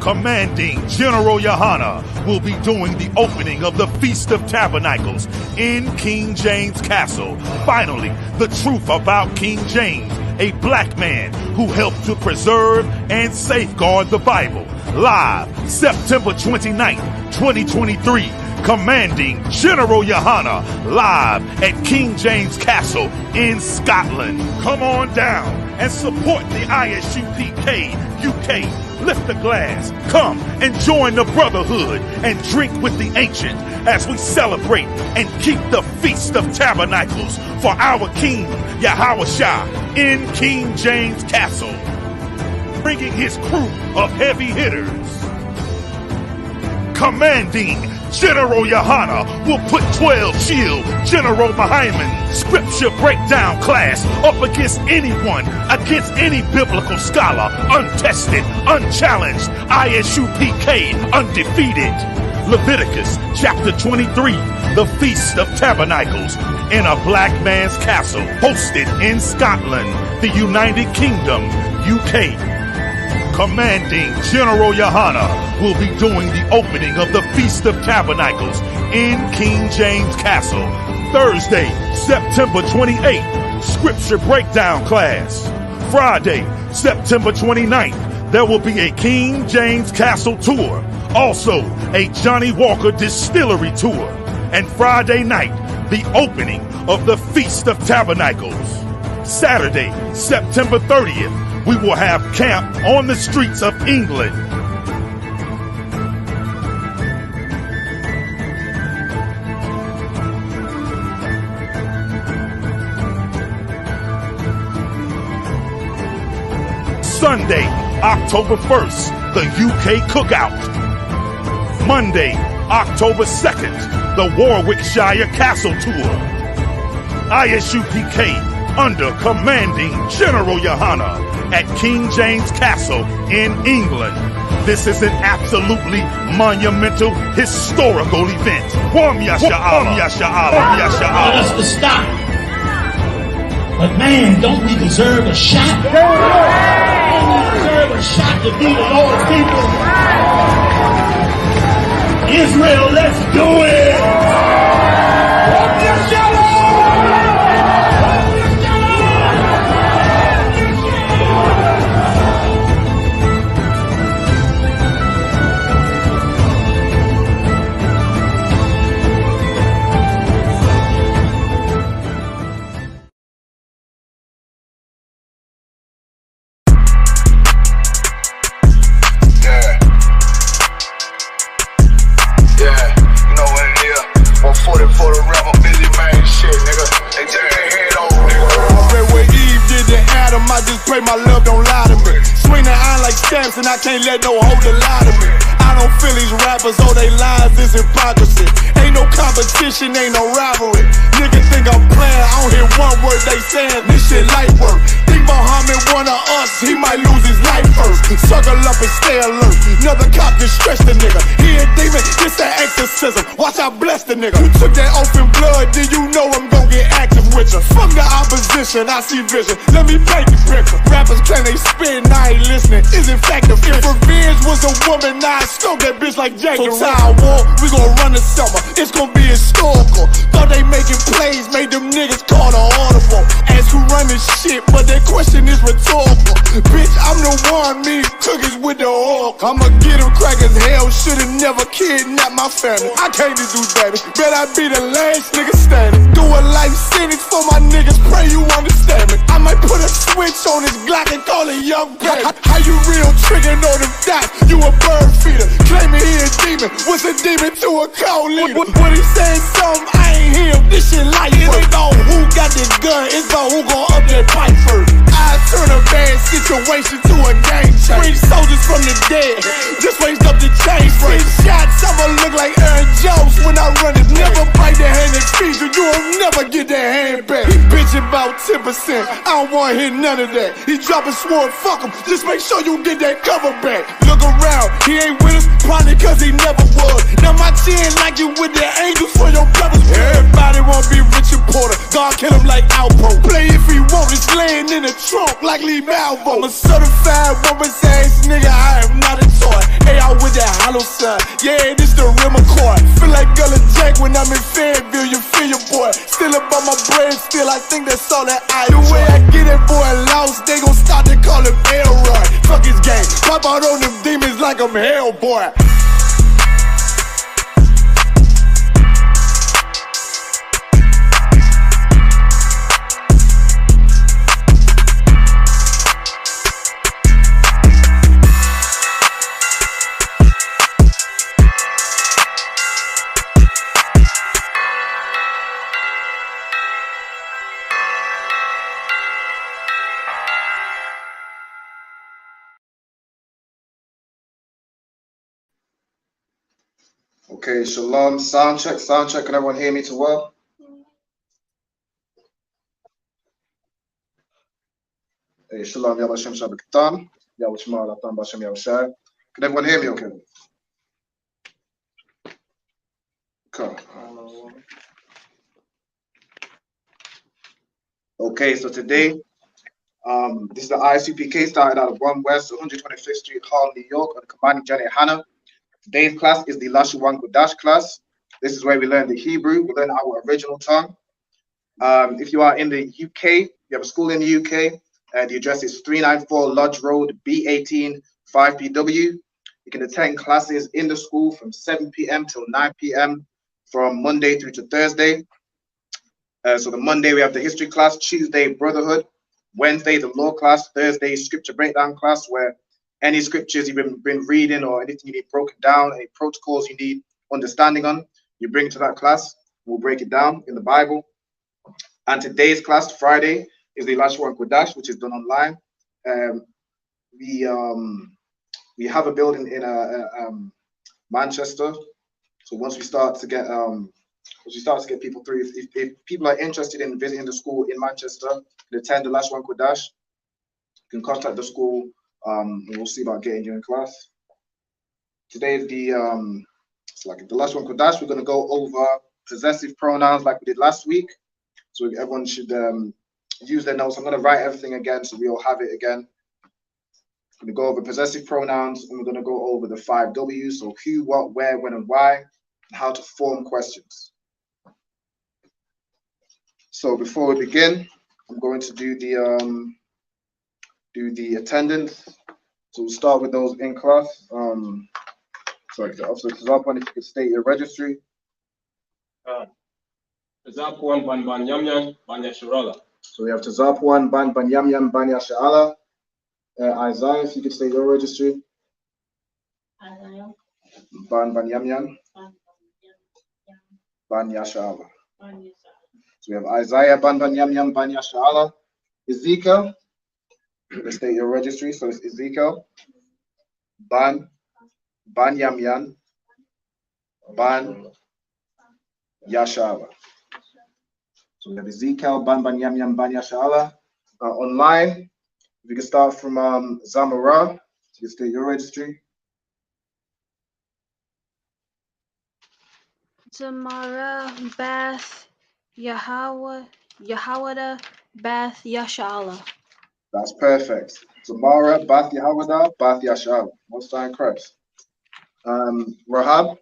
Commanding General YAHANNA will be doing the opening of the Feast of Tabernacles in King James Castle. Finally, the truth about King James, a black man who helped to preserve and safeguard the Bible. Live September 29th, 2023. Commanding General YAHANNA live at King James Castle in Scotland. Come on down and support the I.S.U.P.K. UK. Lift the glass, come and join the brotherhood and drink with the ancient as we celebrate and keep the Feast of Tabernacles for our King Yahawashah in King James Castle, bringing his crew of heavy hitters. Commanding General YAHANNA will put 12 chill General Muhammad scripture breakdown class up against anyone, against any biblical scholar, untested, unchallenged, I.S.U.P.K, undefeated. Leviticus chapter 23, the Feast of Tabernacles in a black man's castle, hosted in Scotland, the United Kingdom, UK. Commanding General YAHANNA will be doing the opening of the Feast of Tabernacles in King James Castle, Thursday, September 28th, Scripture Breakdown class. Friday, September 29th, there will be a King James Castle tour, also a Johnny Walker Distillery tour, and Friday night, the opening of the Feast of Tabernacles. Saturday, September 30th, we will have camp on the streets of England. Sunday, October 1st, the UK Cookout. Monday, October 2nd, the Warwickshire Castle Tour. I.S.U.P.K. under Commanding General YAHANNA at King James Castle in England. This is an absolutely monumental, historical event. Wam Yasha'Allah. Let us to stop. But man, don't we deserve a shot? Don't we deserve a shot to be the Lord's people? Israel, let's do it! My love don't lie to me. Swing the iron like stamps and I can't let no holder lie to me. I don't feel these rappers, all they lies is hypocrisy. Ain't no competition, ain't no rivalry. Niggas think I'm playing, I don't hear one word they saying. This shit light work. Think Muhammad one of us, he might lose his life first. Circle up and stay alert. Another cop just stretch the nigga. He a demon, it's an exorcism. Watch I bless the nigga. You took that oath in blood, then you know I'm gon' get active with you. Fuck the opposition, I see vision. Let me paint the picture. Rappers claim they spit and I ain't listening. Is in fact the fear. If revenge was a woman, now I stroke that bitch like Jacob. So time war, we gon' run the summer. It's gon' be historical. Thought they making plays, made them niggas call the audible. Ask who run this shit, but that question is rhetorical. Bitch, I'm the one, me cookies with the oil. I'ma get them crackers, hell, should've never kidnapped my family. I can't do that. Bet I be the last nigga standing. Do a life sentence for my niggas, pray you understand me. I might put a switch on his Glock and call it young baby. How you real triggering on them dots? You a bird feeder, claiming he a demon. What's a demon to a cold leader? What he saying something, I ain't hear him. This shit light. It ain't about who got this gun, it's about who gon' up that pipe first. I turn a bad situation to a game changer. Bring soldiers from the dead, just raised up the chain frame. Shots, I'ma look like Aaron Jones when I run it. Never bite the hand that feeds you, you'll never get that hand back. He bitchin' about 10%, I don't wanna hear none of that. He dropping sword, fuck him, just make sure you get that cover back. Look around, he ain't with us, probably cause he never was. Now my chin like you with the angels for your brothers. Everybody wanna be Richard Porter, God kill him like Alpo. Play if he want, it's laying in the trunk like Lee Malvo. I'm a certified woman's ass nigga, I am not a toy. Hey, hollow sign. Yeah, this the real McCoy. Feel like Gullah Jack when I'm in Fayetteville, you feel your boy. Still up on my brain, still I think that's all that I do. The way I get that boy lost, they gon' start to call him Elroy. Fuck his game, pop out on them demons like I'm Hellboy. Okay, shalom, sound check, can everyone hear me too well? Hey, shalom, Yabashem Shabbatam, Yawashma Latam Bashem Yawashai. Can everyone hear me okay? Okay. Okay, so today, this is the I.S.U.P.K. started out of 1 West, 125th Street, Harlem, New York, on the commanding journey YAHANNA. Today's class is the Lashawan Qadash class. This is where we learn the Hebrew, we learn our original tongue. If you are in the UK, you have a school in the UK, the address is 394 Lodge Road, B18, 5PW. You can attend classes in the school from 7 p.m. till 9 p.m. from Monday through to Thursday. So the Monday we have the history class, Tuesday brotherhood, Wednesday the law class, Thursday scripture breakdown class, where any scriptures you've been reading or anything you need broken down, any protocols you need understanding on, you bring to that class. We'll break it down in the Bible. And today's class, Friday, is the Lashawan Qadash, which is done online. We have a building in Manchester. So once we start to get people through, if people are interested in visiting the school in Manchester to attend the Lashawan Qadash, you can contact the school. And we'll see about getting you in class. Today is the Lashawan Qadash. We're going to go over possessive pronouns like we did last week. So everyone should use their notes. I'm going to write everything again so we all have it again. I'm going to go over possessive pronouns, and we're going to go over the 5 W's. So who, what, where, when, and why, and how to form questions. So before we begin, I'm going to do the attendance. So we'll start with those in class. Sorry, the officer Tazapwan, if you could state your registry. Tazapwan Ban Ban Yam Yam Banya Sharala. So we have Tazapwan Ban Ban Yam Yam Banya Sharala. Isaiah, if you could state your registry. Isaiah. Ban Ban Yam Yam Banya Sharala. So we have Isaiah Ban Ban Yam Yam Banya Sharala. Ezekiel, you can state your registry. So it's Ezekiel Ban Yam Yam Ban Yashala. So we have Ezekiel Ban Yam Yam Ban Yashala. Online, we can start from Zamara. So you can state your registry. Tamara, Bath, Yahawada, Bath, Yashala. That's perfect. Zamara, Bath Yahawada, Bath Yashala. Most time Christ. Rahab.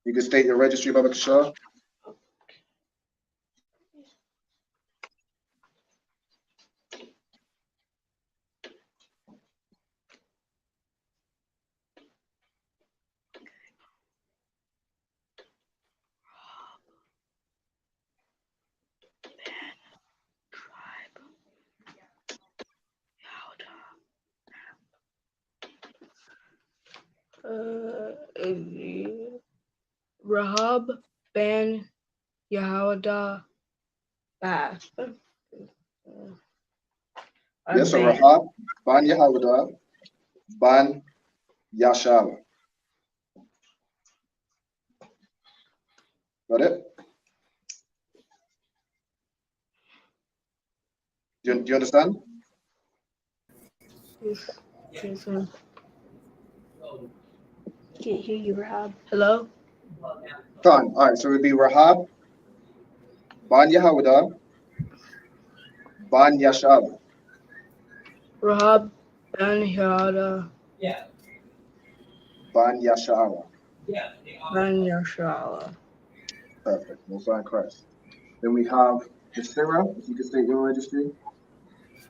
You can state your registry, Baba Kishar. Rahab, Ben, Yahawada, Bath. Yes, so Rahab, Ban Yahawada, Ban Yashala. Got it? Do you understand? Yes, sir. Can't hear you, Rahab. Hello? Fine. All right, so it would be Rahab, Ban Yahawada, Ban Yashala. Rahab Ben Yahada Ban Yashala. Ben Yashala. Perfect. We'll sign Christ. Then we have the Sarah, if you could state your registry.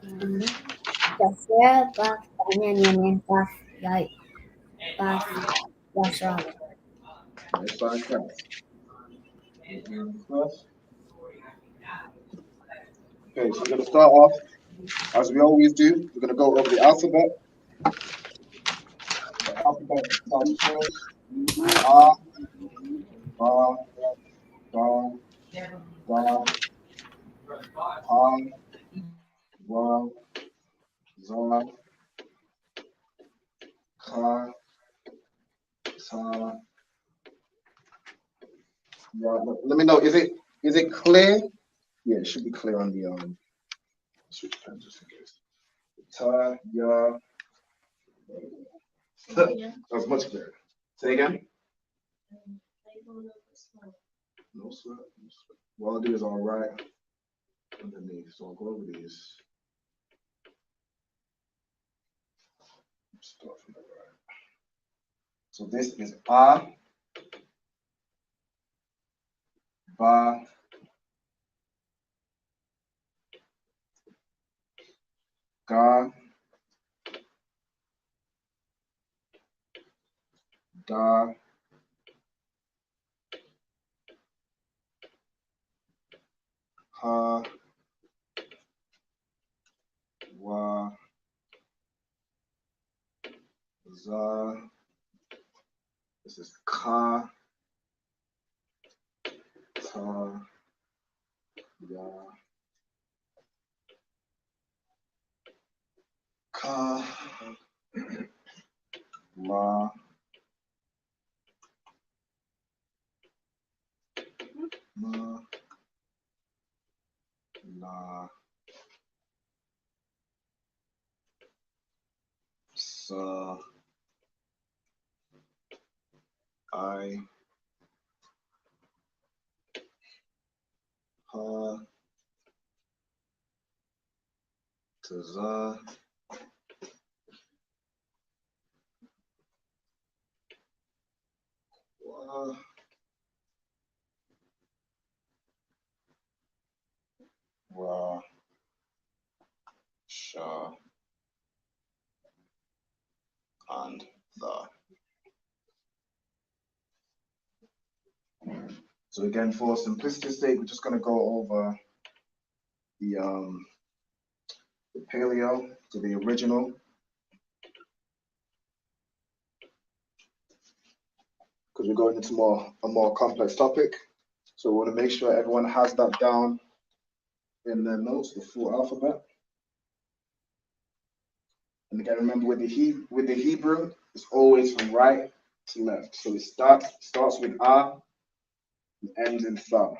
Tercera Baf Banyan Baf Yashala. We'll sign Christ. Okay, so we're going to start off, as we always do, we're going to go over the alphabet. The alphabet starts first. A, Ba, Ga, Ga, Ha, Wa, Za, Ka, Ta. Yeah, let me know. Is it clear? Yeah, it should be clear on the switch pen just in case. Ta, ya. That's much clearer. Say again. No sweat. No sweat. What I'll do is I'll write underneath. So I'll go over these. Start from the right. So this is A, Ba, Ga, Da, Ha, Wa, Za. This is Ka, Ta, Ya, Ka, La, Ma, La, Sa, I, Ha, Za, Wa, Ra, Sha, and Tha. So again, for simplicity's sake, we're just going to go over the paleo, so the original. Because we're going into a more complex topic. So we want to make sure everyone has that down in their notes, the full alphabet. And again, remember with the Hebrew, it's always from right to left. So it starts with A and ends in Tha.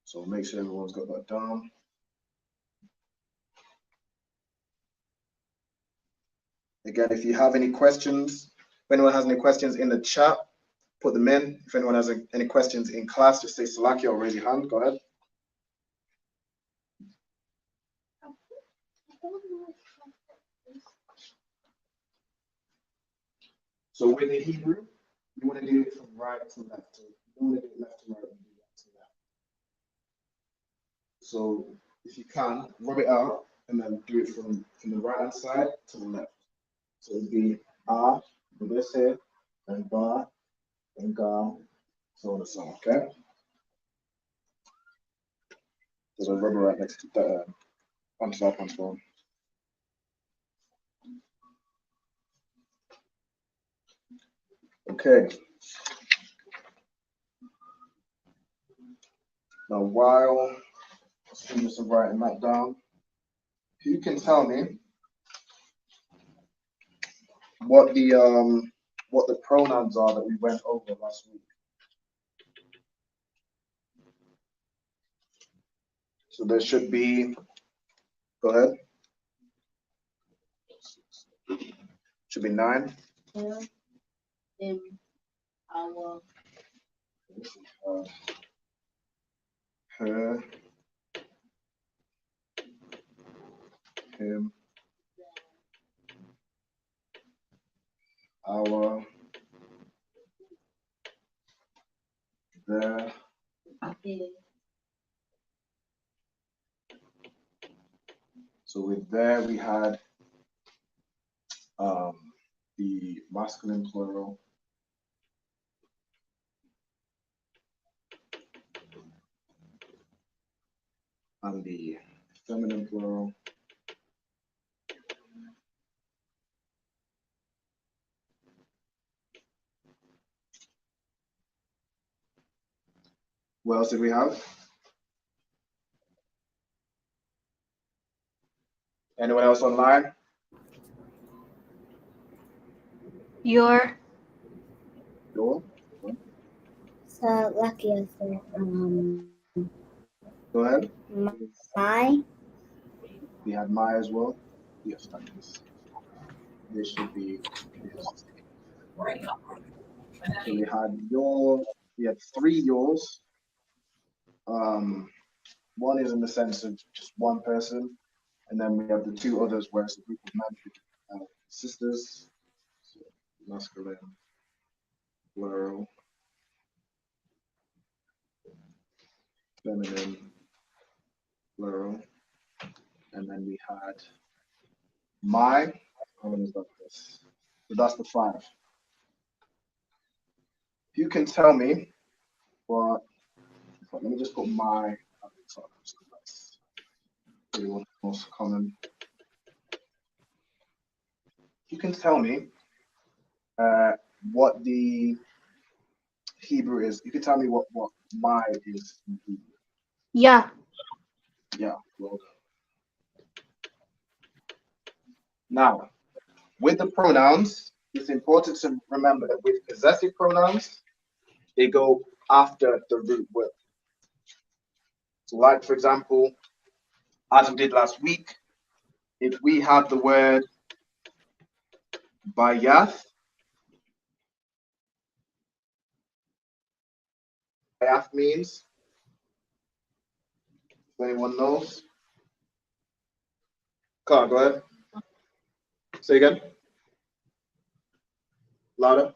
So make sure everyone's got that down. Again, if you have any questions, if anyone has any questions in the chat, put them in. If anyone has any questions in class, just say Salakia or raise your hand. Go ahead. So with the Hebrew, you want to do it from right to left. You don't want to do it left to right, you do left to left. So if you can, rub it out and then do it from the right hand side to the left. So it'd be A, Possessive, and Ba, and Ga, so on and so on, okay? There's a rubber right next to that on top on phone. Okay. Now while students are writing that down, who can tell me what the pronouns are that we went over last week? So there should be, go ahead. Should be 9. Him, our. her, him, our, their. So with there we had the masculine plural, and the feminine plural. What else did we have? Anyone else online? Your. Your? So lucky answer. Go ahead. My. We had my as well. Yes, that is. This should be this. So we had your, we had 3 yours. One is in the sense of just one person, and then we have the 2 others where it's a group of men, sisters, so masculine, plural, feminine, plural, and then we had my. How many is that? This? So that's the 5. If you can tell me what, let me just put my at the top. So that's really one of the most common. You can tell me what the Hebrew is. You can tell me what my is in Hebrew. Yeah. Yeah, well done. Now, with the pronouns, it's important to remember that with possessive pronouns, they go after the root word. So like, for example, as we did last week, if we have the word bayath, means, if anyone knows. Come on, go ahead. Say again. Louder.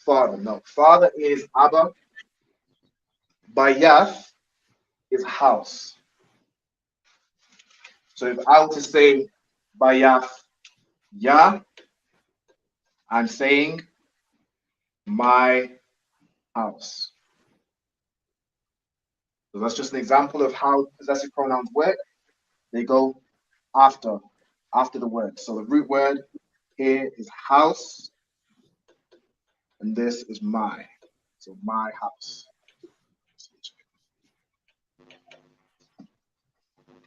Father. No. Father is Abba. Bayath is house. So if I were to say Bayath Yah, I'm saying my house. So that's just an example of how possessive pronouns work. They go after the word. So the root word here is house, and this is my. So my house.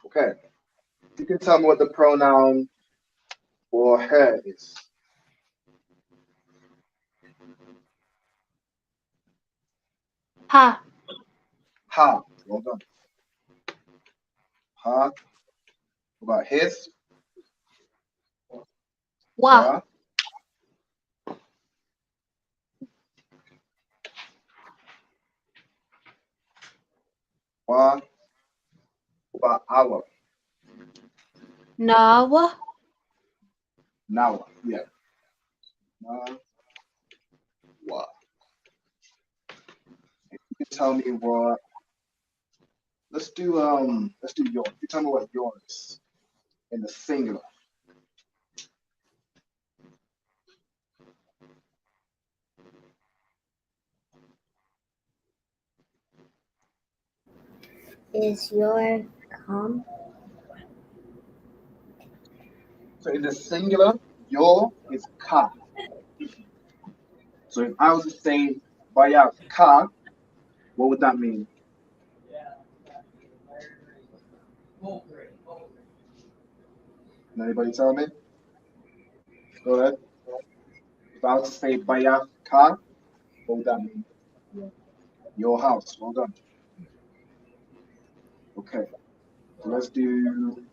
Okay. You can tell me what the pronoun for her is. Ha. Ha. Well done. Ha. What about his? Wa. Wa. What about our? Nawa. Now. Yeah. Na. Wa. You can tell me what. Let's do yours. You tell me what yours is in the singular. Is your come? So in the singular, your is ka. So if I was to say bayat ka, what would that mean? Can anybody tell me? Go ahead. If I was to say bayat ka, what would that mean? Your house. Well done. Okay. So let's do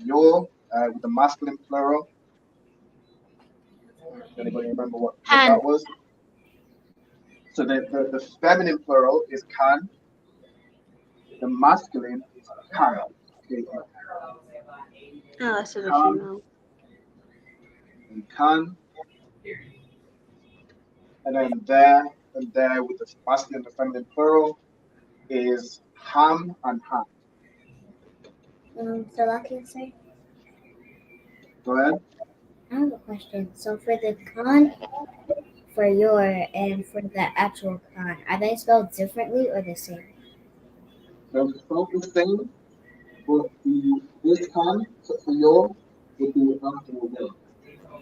your with the masculine plural. Anybody remember what Han. that was? So the feminine plural is can. The masculine is can. Oh, that's what Can. you know. And can. And then there with the masculine and the feminine plural is ham and ham. Salakia, sir? Go ahead. I have a question. So for the con, for your, and for the actual con, are they spelled differently or the same? They're spelled the same, but this can for your would be after a word.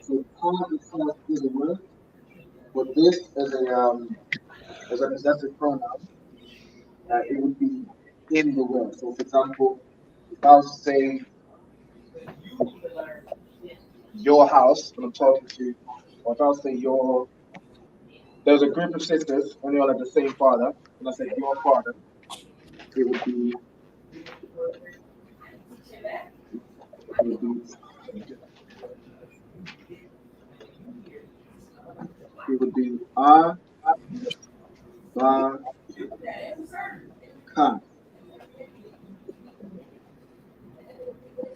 So can itself is a word, but this as a possessive pronoun, it would be in the word. So for example, if I was to say your house when I'm talking to, or if I was to say there's a group of sisters and they all have the same father, and I said your father, it would be it would be it would be ba kan.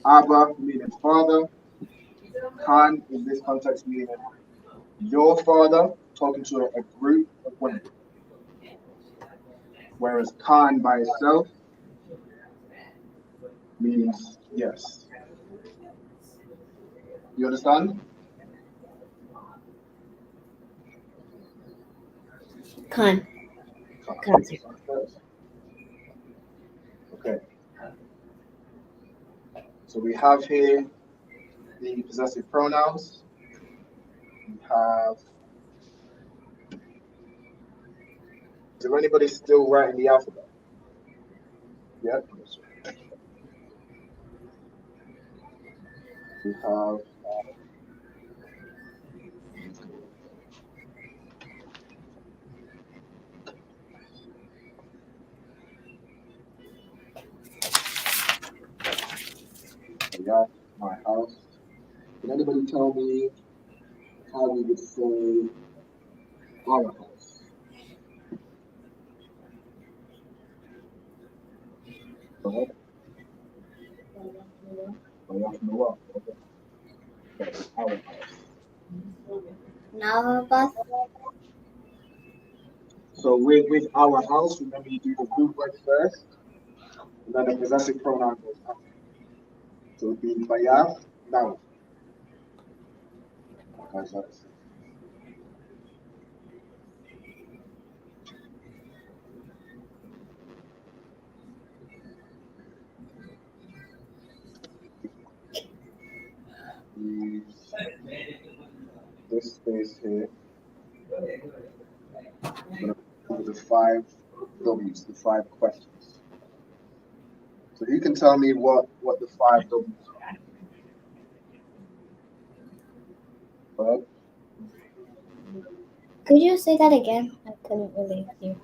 Abba meaning father, kan in this context meaning your father, talking to a group of women. Whereas kan by itself means yes. You understand? Con. Okay. So we have here the possessive pronouns. We have. Is there anybody still writing the alphabet? Yeah. We have. Yeah, my house. Can anybody tell me how we would say our house? Go ahead. Okay. Our house. Navabas. So with our house, remember you do the root word first, and then the possessive pronoun goes after. So it would be bayaf now. Okay, so this space here. I'm going to go with the 5 W's, the 5 questions. So you can tell me what the 5 W's are. But Could you say that again? I couldn't really hear.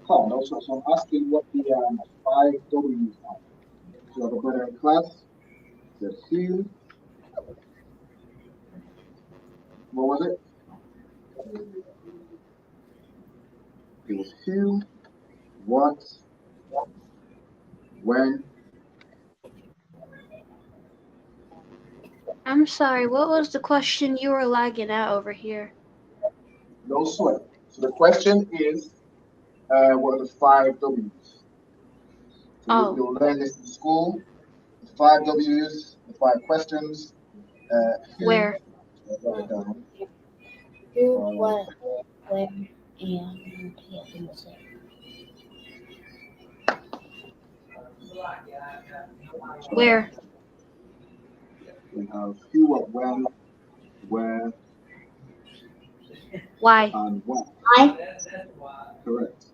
no, so I'm asking what the 5 W's are. So the brother in class said who. What was it? It was who, what, when. I'm sorry, what was the question? You were lagging out over here. No sweat. So the question is, what are the 5 W's? So you'll learn this in school. The 5 W's, the 5 questions. Who, Where? write it down. Who, what, where, and yeah, let me see. Where? We have who, what, when, where, Why? and what. I. Correct.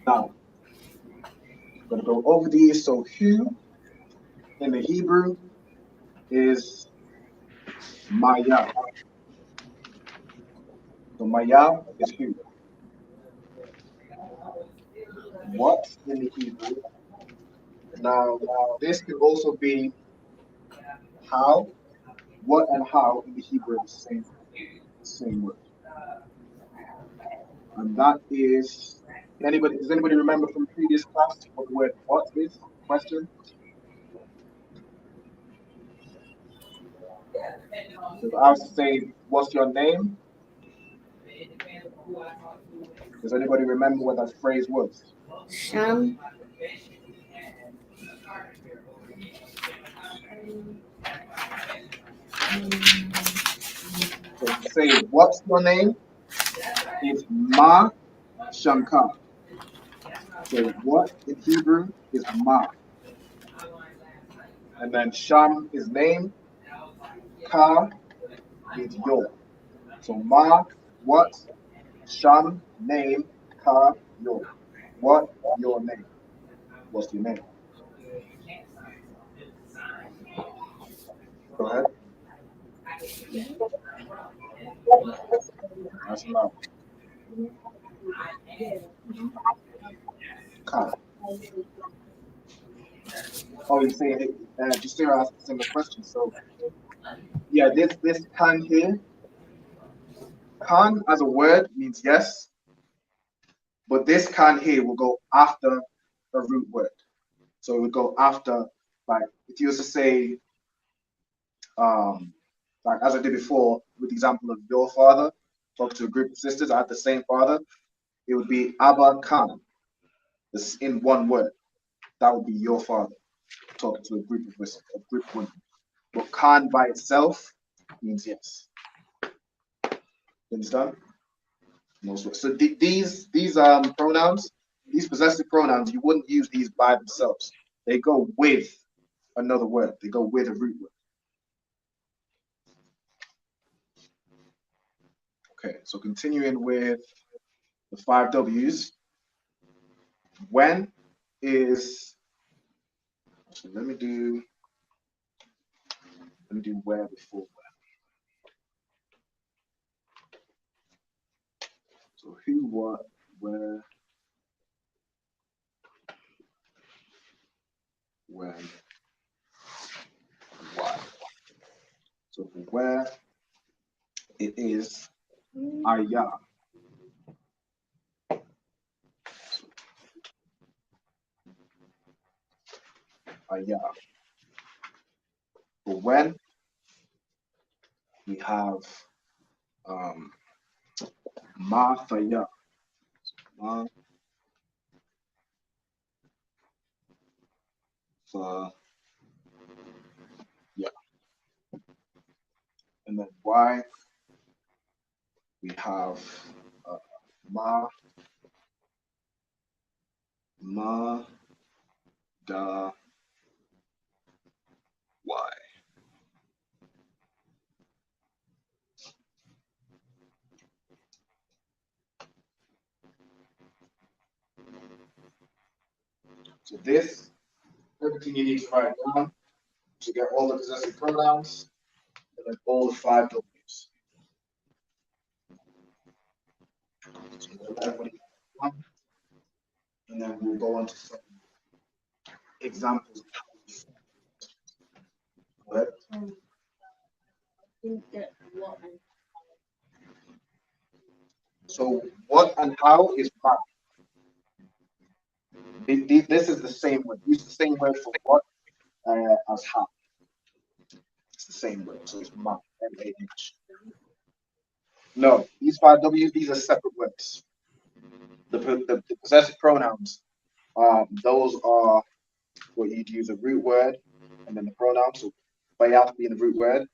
Now, I'm going to go over these. So who in the Hebrew is Maya. So Maya is who. What in the Hebrew. Now, this could also be how. What and how in the Hebrew are the same word. And that is, does anybody remember from previous class what the word what is? Question? So if I was to say, what's your name? Does anybody remember what that phrase was? Sham. So to say, what's your name? Is Ma Shankar. So what in Hebrew is Ma. And then Sham is name. Ka is your. So Ma, what? Sham, name. Ka, your. What? Your name. What's your name? Go ahead. That's loud. Ka. Oh, you're saying it. Justira asked a similar question. So yeah, this can here. Can as a word means yes, but this can here will go after a root word. So it would go after, like, if you was to say, like as I did before with the example of your father, talk to a group of sisters, I had the same father, it would be Abba Khan. This in one word. That would be your father, talking to a group of women. But Khan by itself means yes. You understand? So these pronouns, these possessive pronouns, you wouldn't use these by themselves. They go with another word. They go with a root word. Okay, so continuing with the 5 W's. When is, so let me do where before when. So who, what, where, when, why. So for where, it is ayah. Ayah. For when, we have ma faya. Ma fa ya. And then why, we have ma da why. So this, everything you need to write down to get all the possessive pronouns and then all the 5 W's. So everybody, and then we'll go on to some examples. Right? So what and how is ma. This is the same word. Use the same word for what as how. It's the same word. So it's ma, M-A-H. No, these 5 W's, these are separate words. The possessive pronouns, those are what you'd use a root word and then the pronoun. So bayat being the root word,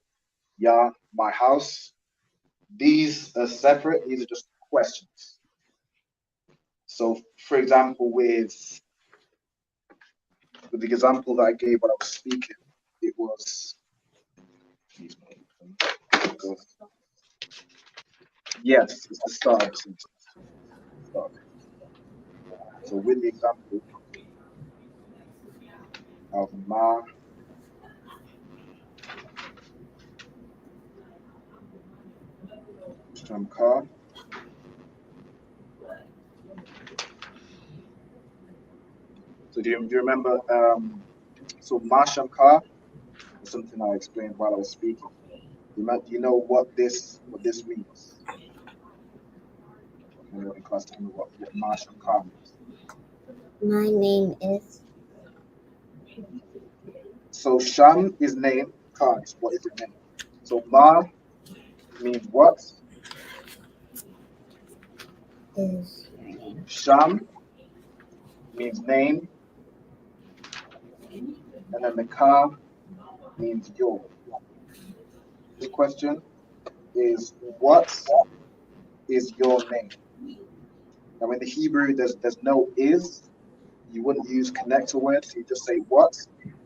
ya, my house. These are separate. These are just questions. So, for example, with the example that I gave when I was speaking, it was, yes, it's the start of the sentence. So with the example of ma Shamkar, so do you remember, so ma Shamkar is something I explained while I was speaking. Do you know what this means? The class tell me what Ma Shamka means. My name is. So Sham is name, Ka is what is your name. So Ma means what? Is your name. Sham means name, and then the Ka means your. This question is what is your name? Now in the Hebrew there's no is, you wouldn't use connector words, you just say what?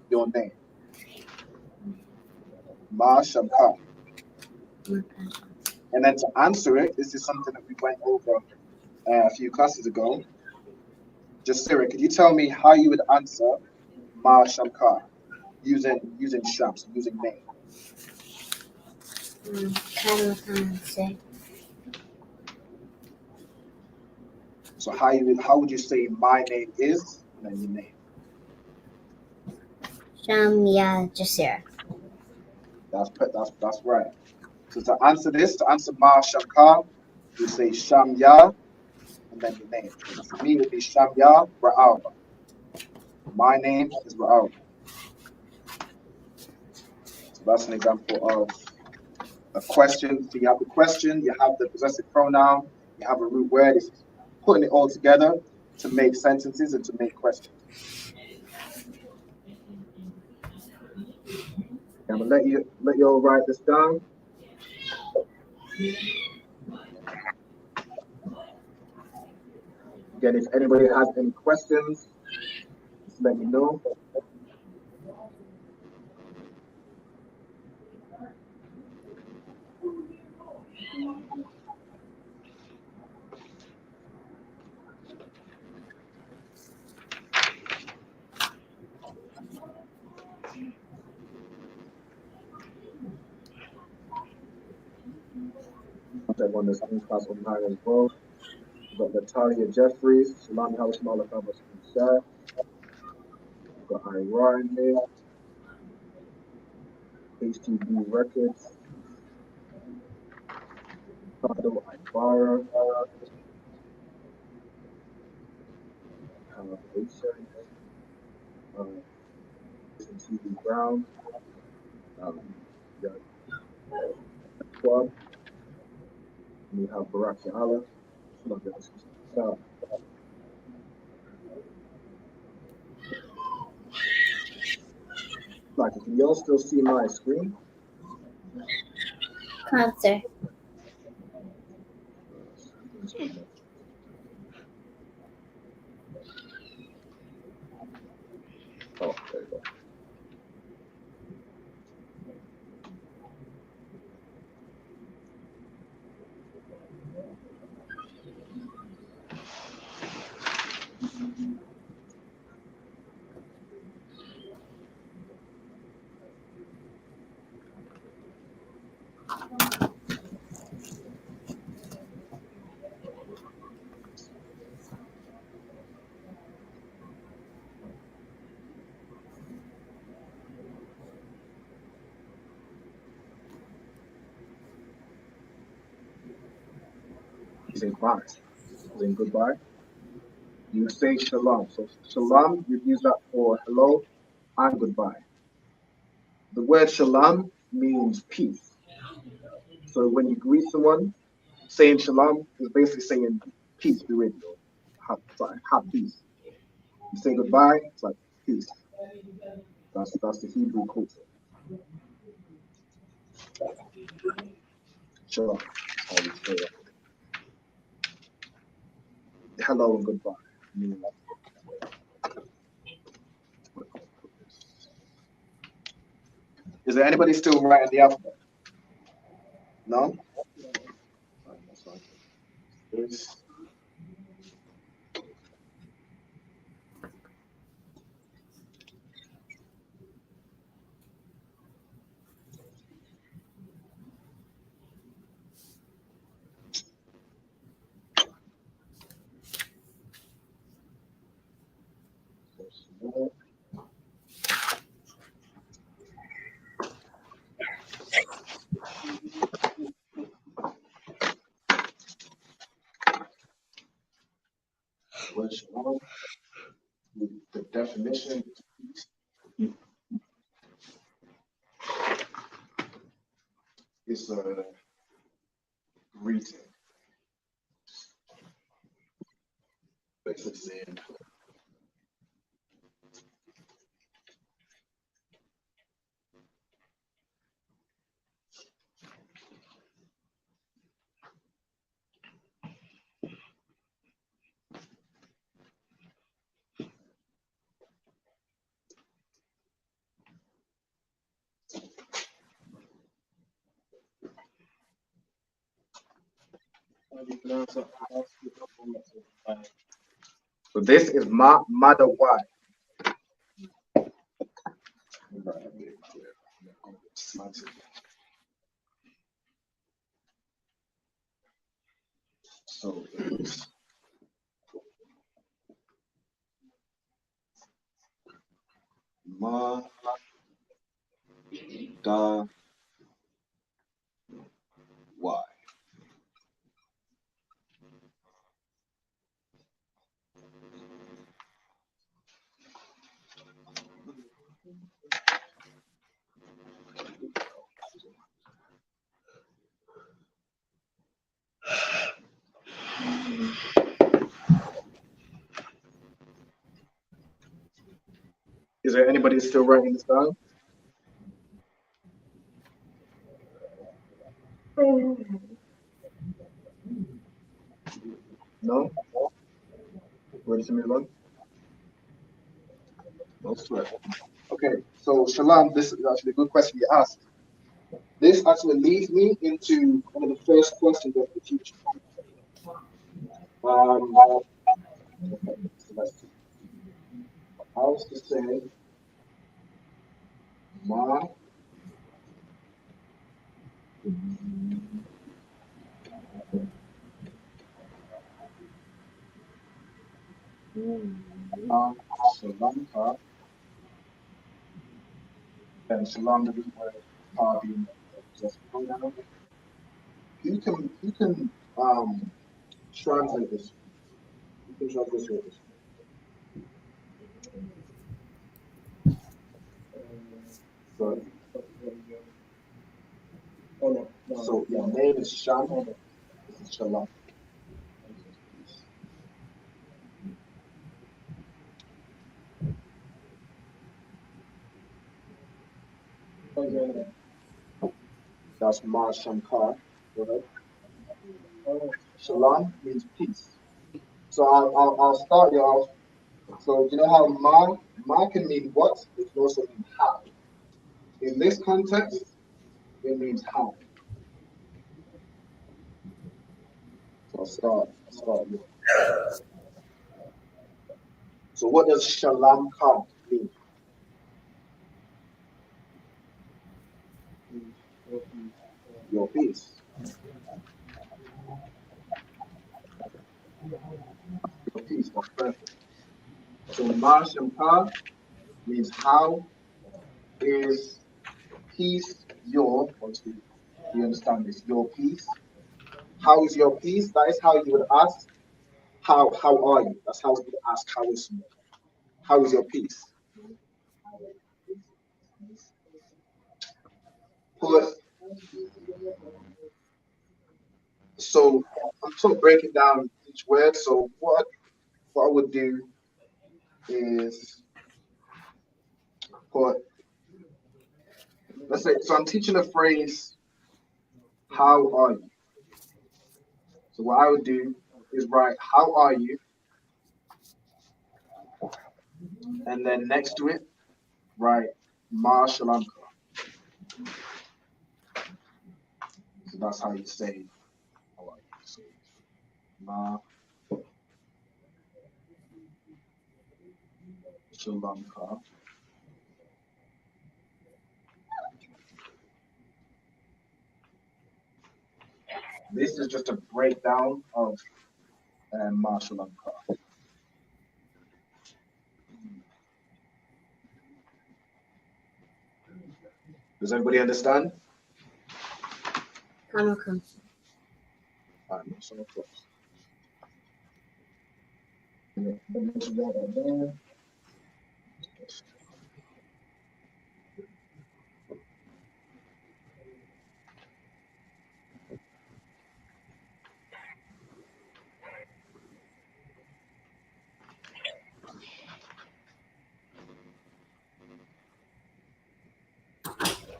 Your name. Ma Shamka. And then to answer it, this is something that we went over a few classes ago. Just Sarah, could you tell me how you would answer Ma Shamka using Sham, so using name? Say. So how would you say my name is and then your name? Shamya Jasira. That's right. So to answer Ma Shamka, you say Sham Ya and then your name. So for me it would be Sham Ya Ra'al. My name is Ra'al. So that's an example of a question. So you have the question, you have the possessive pronoun, you have a root word. It's putting it all together to make sentences and to make questions. I'm gonna let you all write this down. Again, if anybody has any questions, just let me know. Everyone that's in class online as well. We've got Natalia Jeffries, Salami House Malakaba Shah. We've got Ryan here, HTV Records, Tado Ibarra, Aisha, TV Brown, Club, and we have Barack Yahala. Like, can y'all still see my screen? Concert. Oh, there you go. Using bye, using goodbye. You say shalom. So shalom, you'd use that for hello and goodbye. The word shalom means peace. So when you greet someone, saying shalom is basically saying peace be with you. Have peace. You say goodbye, it's like peace. That's the Hebrew culture. Shalom. How we say it. Hello and goodbye. Is there anybody still writing the alphabet? No? That's fine. word shalom. The definition is a greeting. Basically saying so this is mother why. So it's ma da why. Is there anybody still writing this down? No? Ready to move on? No sweat. Okay, so Shalom, this is actually a good question you asked. This actually leads me into one of the first questions of the teacher. Okay, so let's see. How to say ma Shalom ka, and Shalom the root word ka being just pronoun. You can translate this. You can translate this. So your name is Sham. This is Shalom. That's Ma Shankar. Shalom means peace. So I'll start you off. So you know how ma can mean what? It can also mean how. In this context, it means how. So I'll start you. So what does Shalom Ka mean? Your peace. Your peace, that's perfect. So Ma Shankar means how is peace your, obviously, we understand this, your peace. How is your peace? That is how you would ask, how are you? That's how you would ask, how is your peace? Put, so I'm sort of breaking down each word. So what I would do is put, let's say, so I'm teaching a phrase, how are you? So what I would do is write, how are you? And then next to it, write, Ma Shalom Ka. So that's how you say, how are you? So, Ma Shalom Ka. This is just a breakdown of Ma Shalom Ka. Does everybody understand? Okay. I'm so close.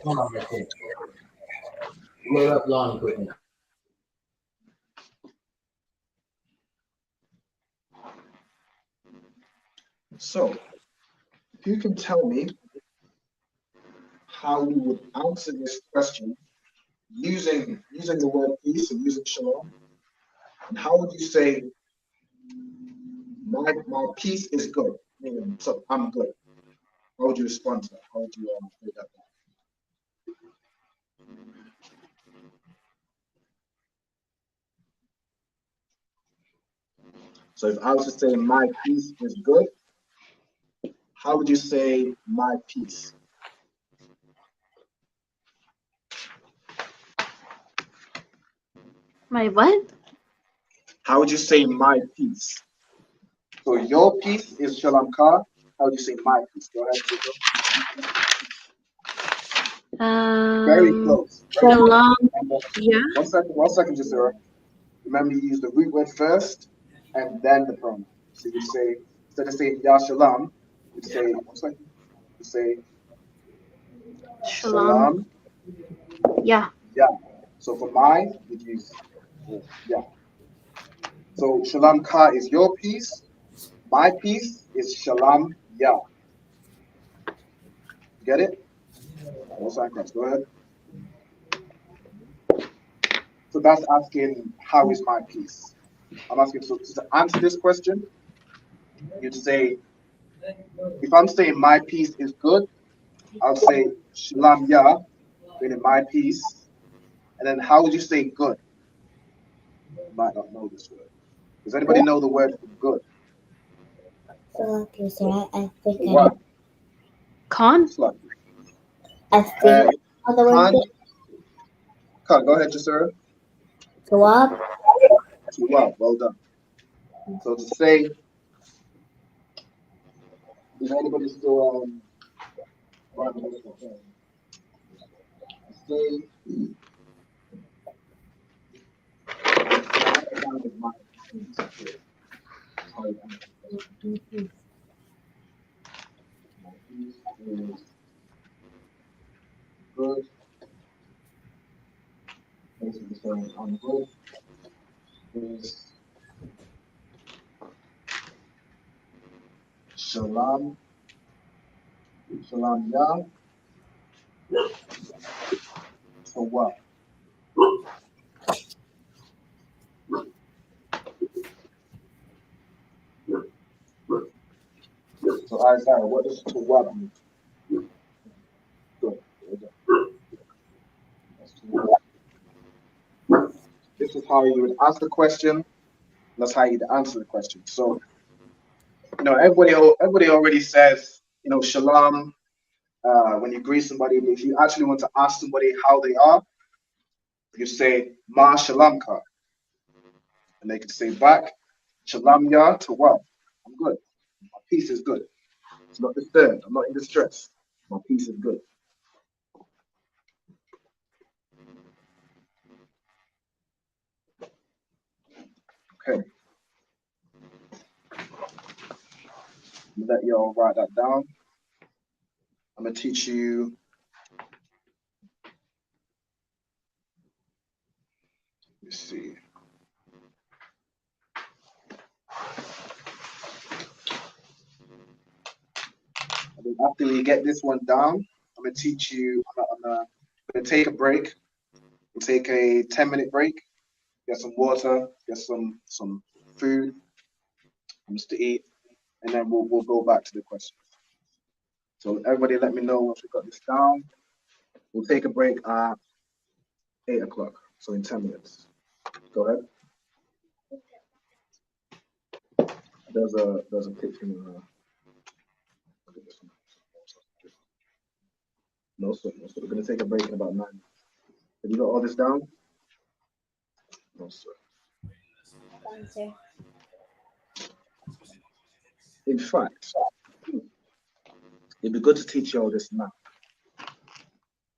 Come on, okay. Load up lawn equipment. So, if you can tell me how you would answer this question using the word peace and using shalom, and how would you say my peace is good? Meaning, so I'm good. How would you respond to that? How would you break that down? So if I was to say my peace is good, how would you say my peace? My what? How would you say my peace? So your peace is Shalom Ka. How would you say my peace? Go ahead, Jacob. Very close. Very Shalom. close. Yeah. One second, Jisera. Remember, you use the root word first and then the pronoun. So you say, instead of saying Ya Shalom, you say, one second, you say Shalom. Shalom. Yeah. Yeah. So for my, you'd use yeah. So Shalom Ka is your peace. My peace is Shalom Ya. Get it? All sign cross. Go ahead. So that's asking, how is my peace? I'm asking, so to answer this question, you'd say, if I'm saying my peace is good, I'll say Shalom Ya, meaning my peace. And then how would you say good? You might not know this word. Does anybody know the word for good? Okay, so I think I What? Con? Slut. I think on the word Can't. Go ahead, Jasura. to up. Well done. So to say, is anybody still writing this one? To say, my peace is how you answer the question. My peace is good. Basically saying I'm good is Shalom. Shalom Ya. So what? So Isaiah, what does to what mean? Good. That's to what. This is how you would ask the question. That's how you'd answer the question. So, everybody already says, shalom. When you greet somebody, if you actually want to ask somebody how they are, you say ma shalom ka, and they can say back shalom ya to what? I'm good. My peace is good. It's not disturbed. I'm not in distress. My peace is good. Okay. Let y'all write that down. I'm gonna teach you. Let's see. And then after we get this one down, I'm gonna teach you. I'm gonna take a break. We'll take a 10-minute break. Get some water. Get some food. Just to eat, and then we'll go back to the questions. So everybody, let me know once we got this down. We'll take a break at 8 o'clock. So in 10 minutes. Go ahead. There's a picture in no, sir. We're gonna take a break in about 9 minutes. Have you got all this down? No, sir. Answer. In fact, it'd be good to teach you all this now.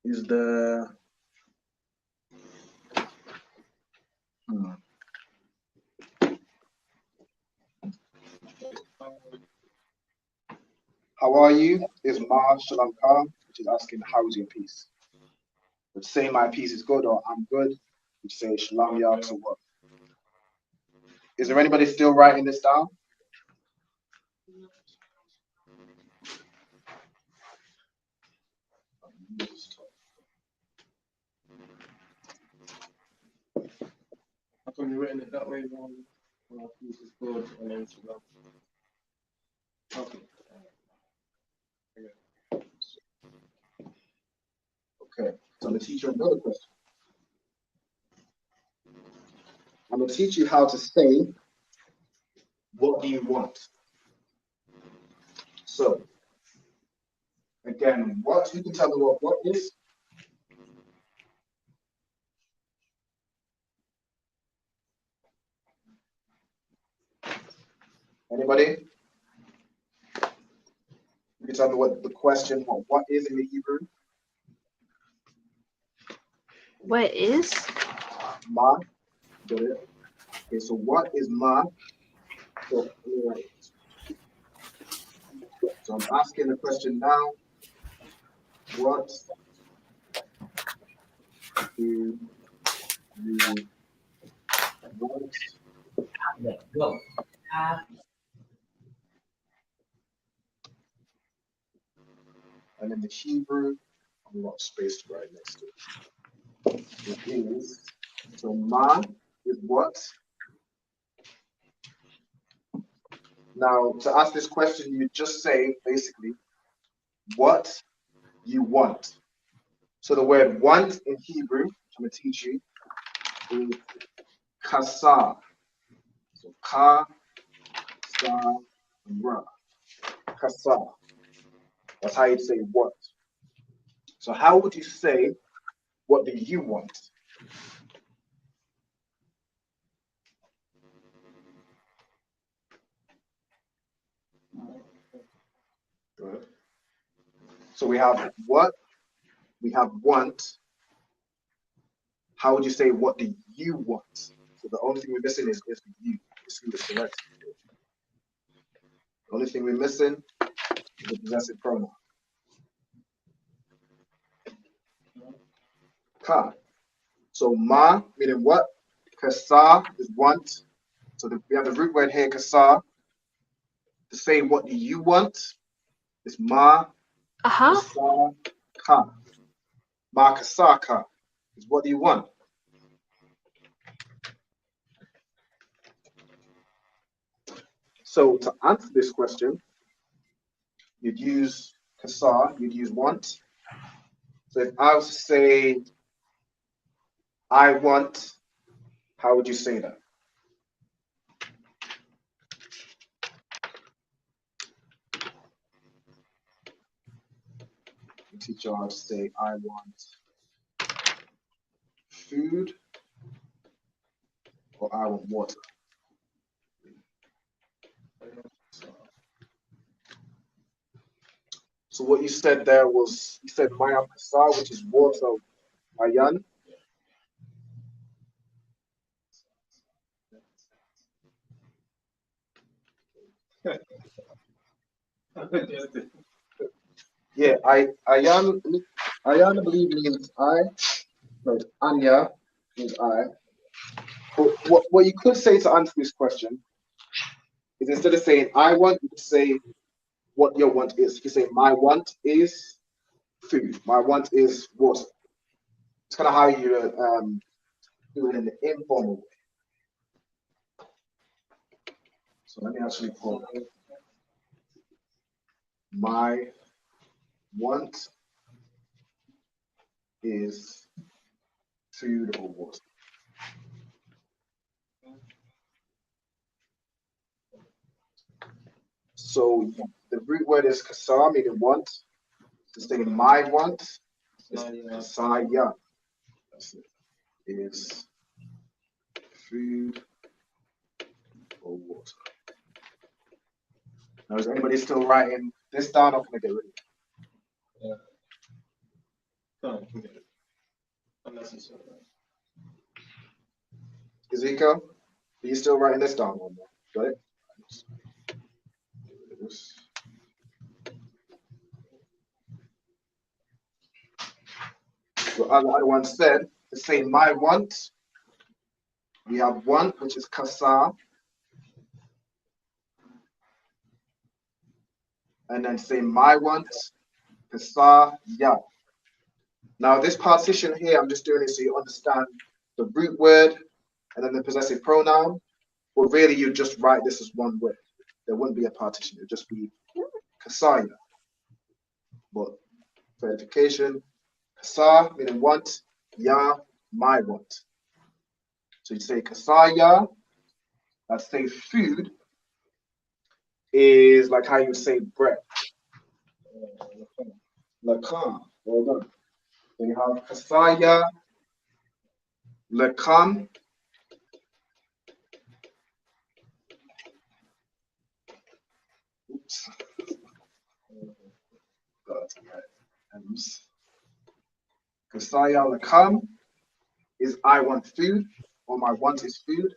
Is the how are you? Is Ma Shalom Ka, which is asking how is your peace. But say my peace is good or I'm good, which say Shalom Ya to what? Is there anybody still writing this down? How come you written it that way? My peace is good and then Shalom. Okay. Okay, so I'm going to teach you another question. I'm going to teach you how to say, what do you want? So, again, what, you can tell me what is? Anybody? You can tell me what the question, what is in the Hebrew? What is? Ma. Got it? Okay, so what is ma? So, so I'm asking the question now. What do you want? Go. And in the Hebrew, I'm not space right next to it. It is, so ma is what? Now, to ask this question, you just say, basically, what you want. So the word want in Hebrew, which I'm going to teach you, is kasa. So ka, sa, ra. Kasa. That's how you'd say what. So how would you say, what do you want? Good. So we have what, we have want. How would you say, what do you want? So the only thing we're missing is you. It's who is correct. The only thing we're missing is the possessive pronoun. Ka. So ma, meaning what? Kasa is want. So we have the root word here, kasa. To say what do you want is ma kasa ka. Ma kasa ka is what do you want? So to answer this question, you'd use kasa, you'd use want. So if I was to say, I want, how would you say that? You teach you how to say, I want food, or I want water. So what you said there was, you said Mayam Kasa, which is water, Mayan. Yeah, Ayan, I believe means I. No, Anya means I. But what you could say to answer this question is instead of saying I want, you could say what your want is. You could say my want is food. My want is water. It's kind of how you do it in the informal way. So let me actually put my want is food or water. So the root word is kasa, meaning want. To say my want is kasaya. That's it. Is food or water. Now, is anybody still writing this down or can I get rid of it? Yeah. No, I can get it. Unless it's all right. Ezekiel, are you still writing this down or no? Got it? So as I once said, to say my want, we have want, which is kasa, and then say my want, kasa ya. Now this partition here, I'm just doing it so you understand the root word and then the possessive pronoun. But really, you just write this as one word. There wouldn't be a partition. It would just be kasaya. But for edification, kasa meaning want, ya my want. So you say kasaya. Let's say food is like how you say bread. Lakam. Well done. So you have kasaya, lakam. Oops. Kasaya lakam is I want food, or my want is food.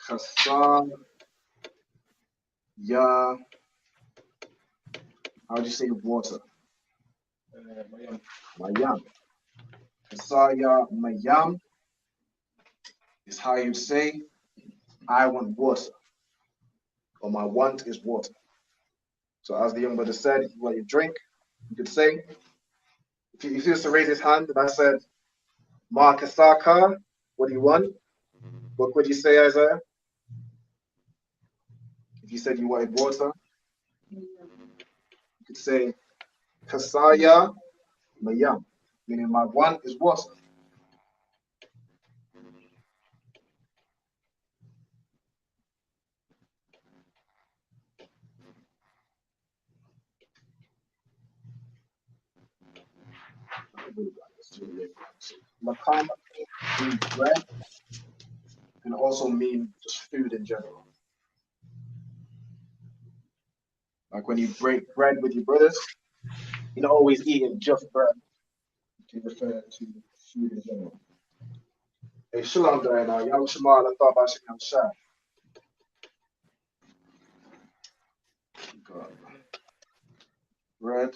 Kasaya, how do you say water? Mayam. Kasaya mayam is how you say I want water, or my want is water. So as the young brother said, if you want your drink, you could say, if he was to raise his hand and I said, Ma kasaka, what do you want? What would you say, Isaiah? If you said you wanted water, you could say kasaya mayam, meaning my want is water. Lakam means bread, and also mean just food in general. Like when you break bread with your brothers, you're not always eating just bread. You refer to food in general. Hey, shalom, Diana. Yam Shemal, I thought about Yam Shah. Bread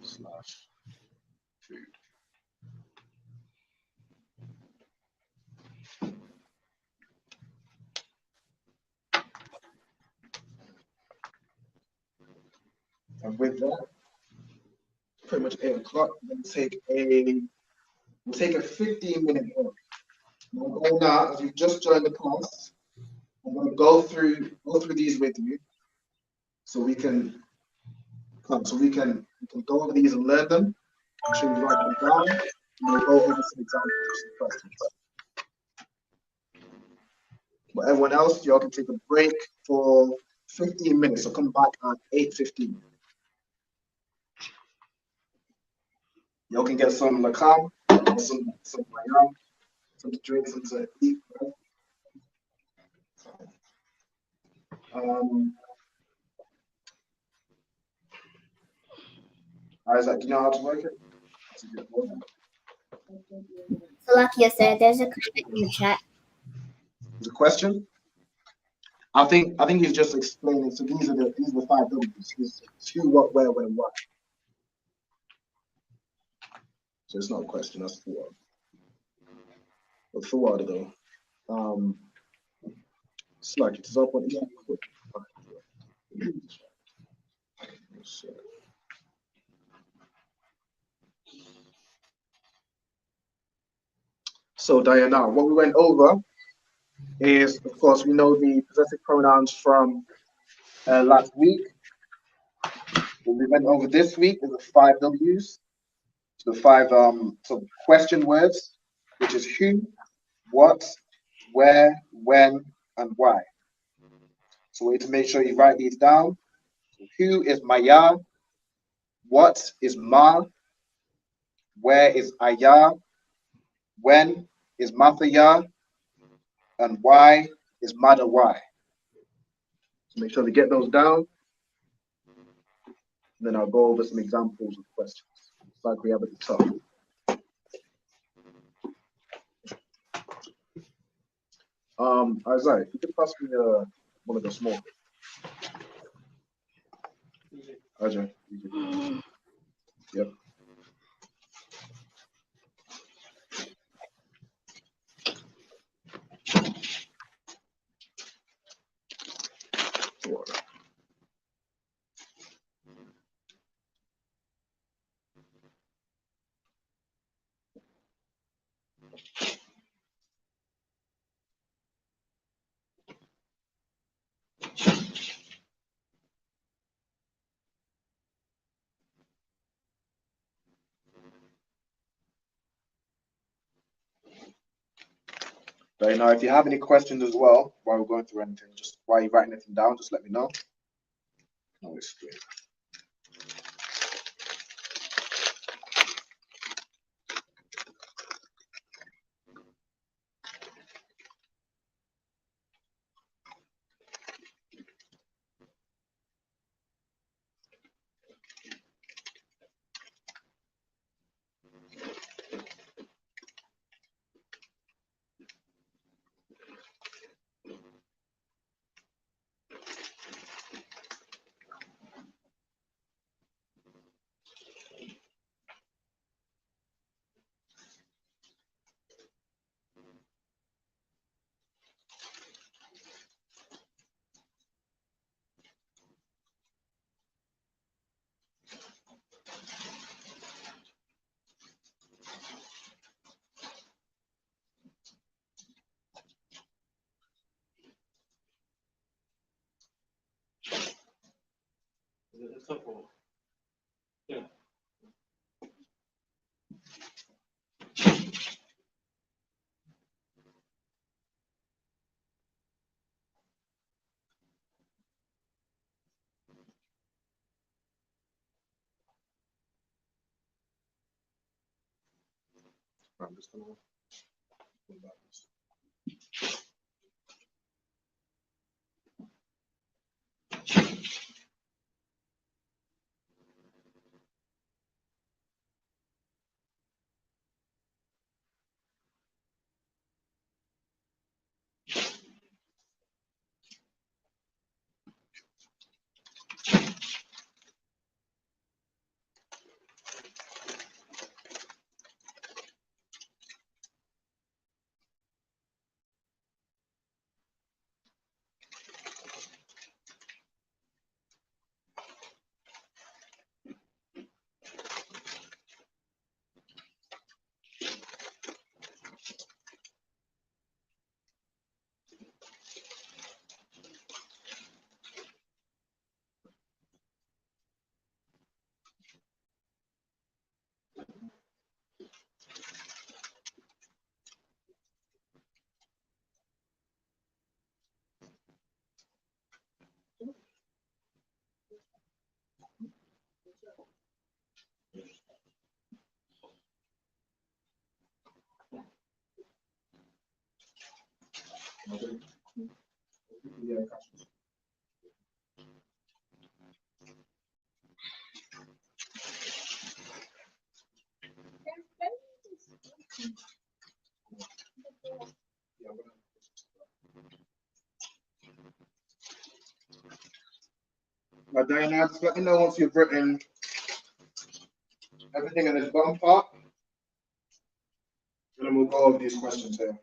slash food. And with that, pretty much 8 o'clock, we're going to take a 15-minute break. We'll go now, as you just joined the class, I'm going to go through these with you, so we can go over these and learn them. I'm sure you write them down, and we'll go over some examples and questions. But everyone else, y'all can take a break for 15 minutes, so come back at 8:15. Y'all can get some lakam, some mayam, some to drink, some to eat. Isaac, do you know how to work it? Salakia said there's a comment in the chat. The question? I think he's just explaining. So these are the 5 W's. It's who, what, where, when, what. So it's not a question. That's the word. But for what though? It's like it's up on So Diana, what we went over is, of course, we know the possessive pronouns from last week. What we went over this week is the 5 W's. So the 5 question words, which is who, what, where, when, and why. So we need to make sure you write these down. So who is Maya? What is Ma? Where is Aya? when is Mathaya, and why is Madawai. So make sure to get those down. And then I'll go over some examples of questions, like we have at the top. Isaiah, if you could pass me one of the small. Ajay, yep. Water. Right now, if you have any questions as well while we're going through anything, just while you're writing anything down, just let me know. No, it's great. Is it the top one? Yeah. I'm just gonna go back. Yeah. Now, Diana, just let me know once you've written everything in this bottom part, and then we'll go over these questions here.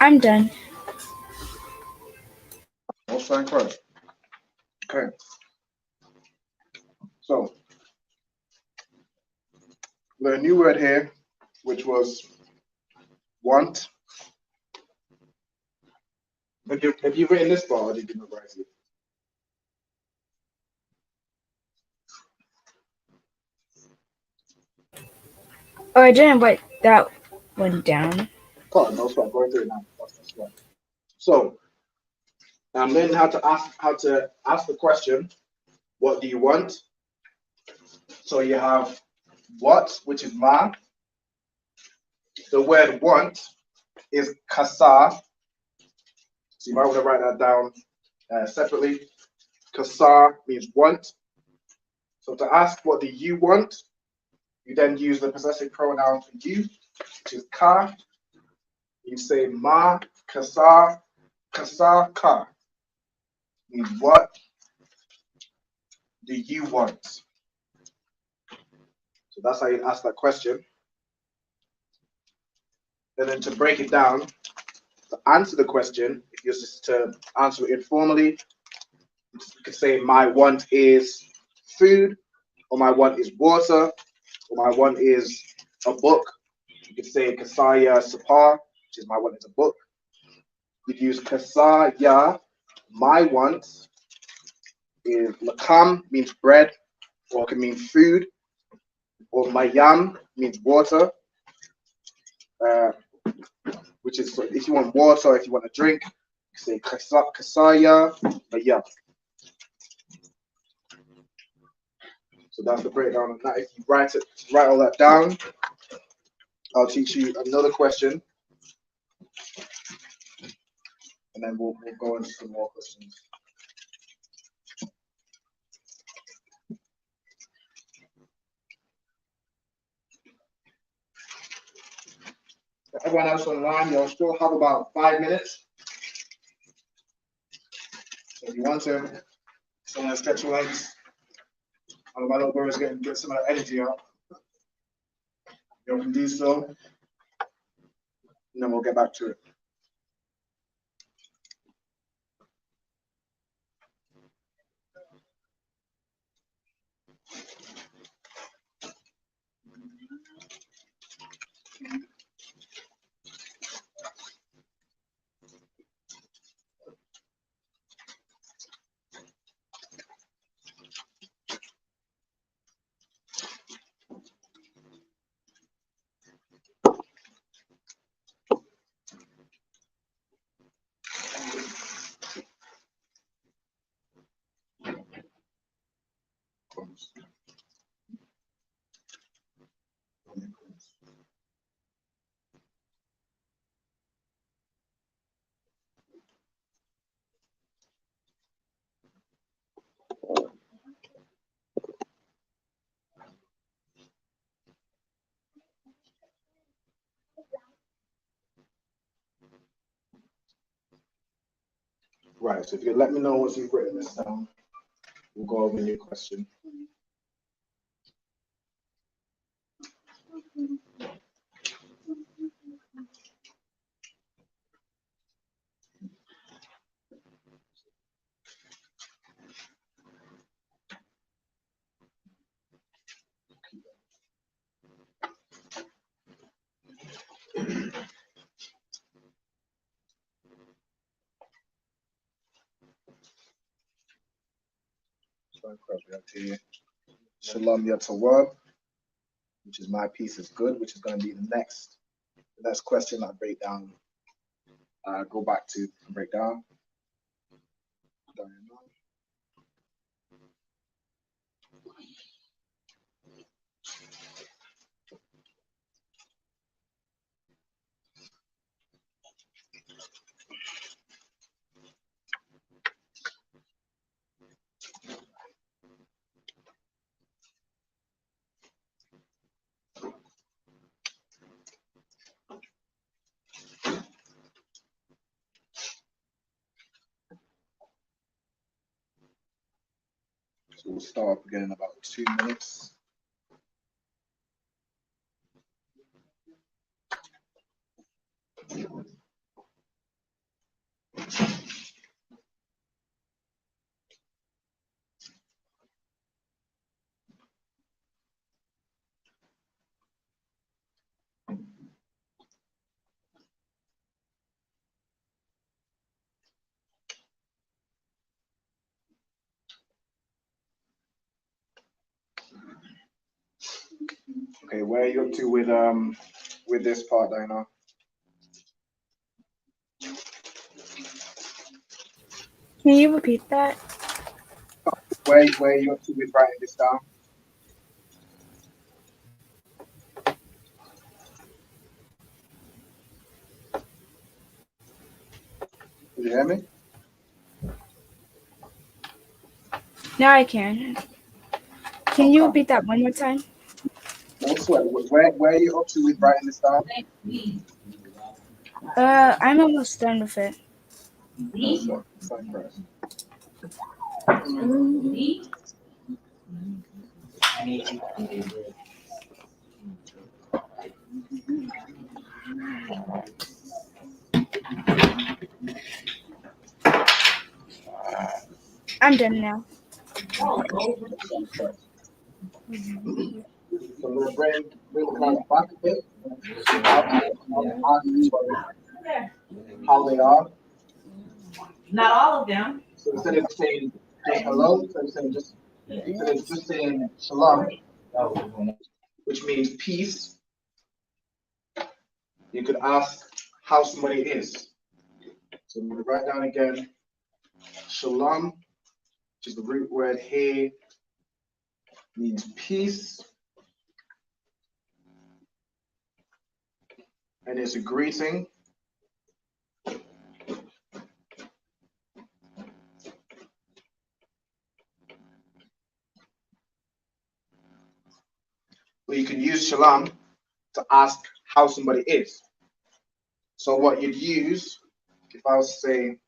I'm done. Most fine question. Okay. So, the new word here, which was want. Have you written this part or did you not write it? Oh, I didn't write that one down. Oh, no, stop going through it now. That's right. So, learn how to ask the question, what do you want? So you have what, which is ma. The word want is kasar. So you might want to write that down separately. Kasar means want. So to ask what do you want, you then use the possessive pronoun for you, which is ka. You say ma kasar, kasar ka. Means what do you want? So that's how you ask that question. And then to break it down, to answer the question, if you're just to answer it informally, you could say my want is food, or my want is water, or my want is a book. You could say kasaya sapar, which is my want is a book. You'd use kasaya, my want is lakam, means bread, or it can mean food, or mayam means water, which is if you want water, if you want a drink, you say kasaya mayam. So that's the breakdown of that. If you write all that down, I'll teach you another question, and then we'll go into some more questions. Everyone else online, you'll still have about 5 minutes. So if you want to, someone stretch your legs. And my little brother's going to get some of that energy out. You can do so, and then we'll get back to it. comes. Right, so if you let me know once you've written this down, we'll go over your question. So we have here Shalom Yatawab, which is my piece is good, which is going to be the next question I break down. Go back to break down. So we'll start up again in about 2 minutes. Okay, where are you up to with this part, Diana? Can you repeat that? Where are you up to with writing this down? Did you hear me? Now I can. Can you repeat that one more time? No sweat. Where are you up to with writing this down? I'm almost done with it. No sweat. Sign first. I'm done now. So I'm going to bring the class back a bit. I'll ask you how they are. Not all of them. So instead of saying hello, instead of just saying shalom, which means peace, you could ask how somebody is. So I'm going to write down again, shalom, which is the root word here, means peace. And it's a greeting. Or you can use shalom to ask how somebody is. So what you'd use, if I was to say,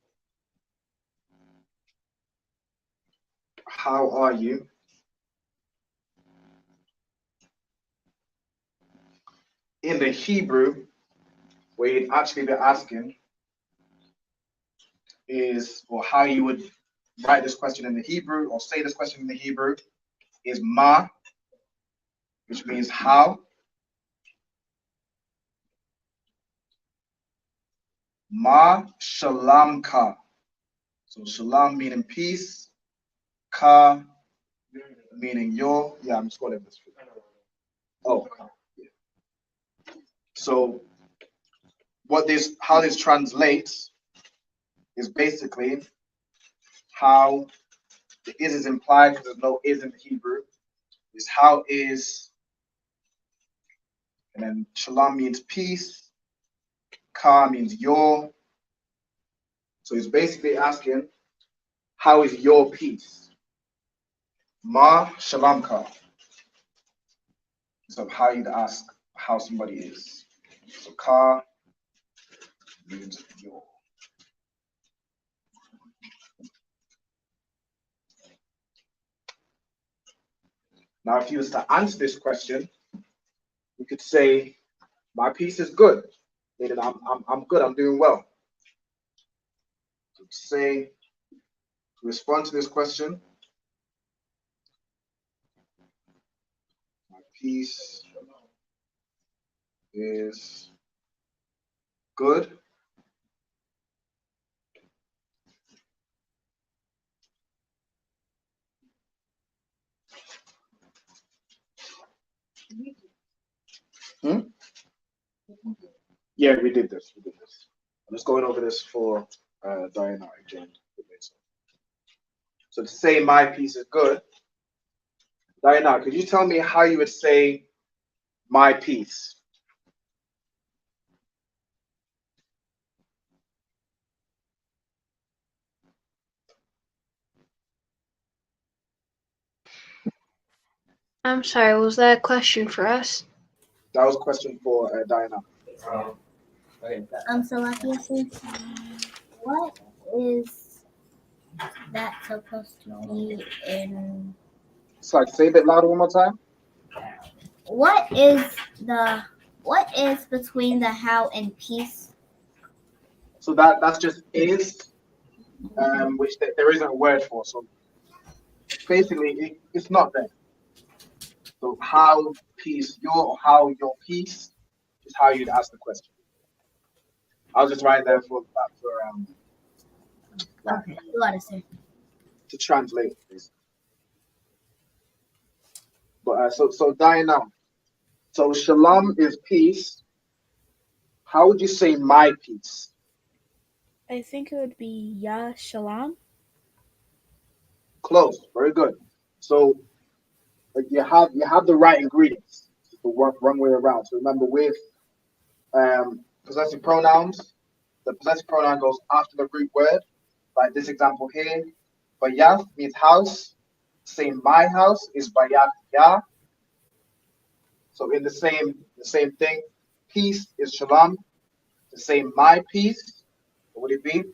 how are you? In the Hebrew, what you'd actually be asking is, or how you would write this question in the Hebrew or say this question in the Hebrew is ma, which means how. Ma shalom ka. So shalom meaning peace, ka meaning your. Yeah, I'm just calling this. Oh, yeah. So how this translates is basically how The is implied because there's no is in the Hebrew. Is how is, and then shalom means peace. Ka means your. So he's basically asking, how is your peace? Ma shalom ka. So how you'd ask how somebody is. So ka means your. Now, if you was to answer this question, you could say, my peace is good. Meaning I'm good, I'm doing well. So to say, to respond to this question, my peace is good. Yeah, we did this. I'm just going over this for Diana again. So to say my peace is good, Diana, could you tell me how you would say my peace? I'm sorry, was that a question for us? That was a question for Diana. So like you said, what is that supposed to be in? Sorry, say a bit louder one more time. What is between the how and peace? So that's just is, which there isn't a word for. So basically, it's not there. So how peace how your peace is how you'd ask the question. I was just writing there for Okay, you gotta say. to translate this. But so Diana, so shalom is peace. How would you say my peace? I think it would be Shalom. Close, very good. So you have the right ingredients to work one way around. So remember with possessive pronouns, the possessive pronoun goes after the root word. Like this example here, bayaf means house. Say my house is bayaf ya. So in the same thing, peace is shalom. To say my peace, what would it be?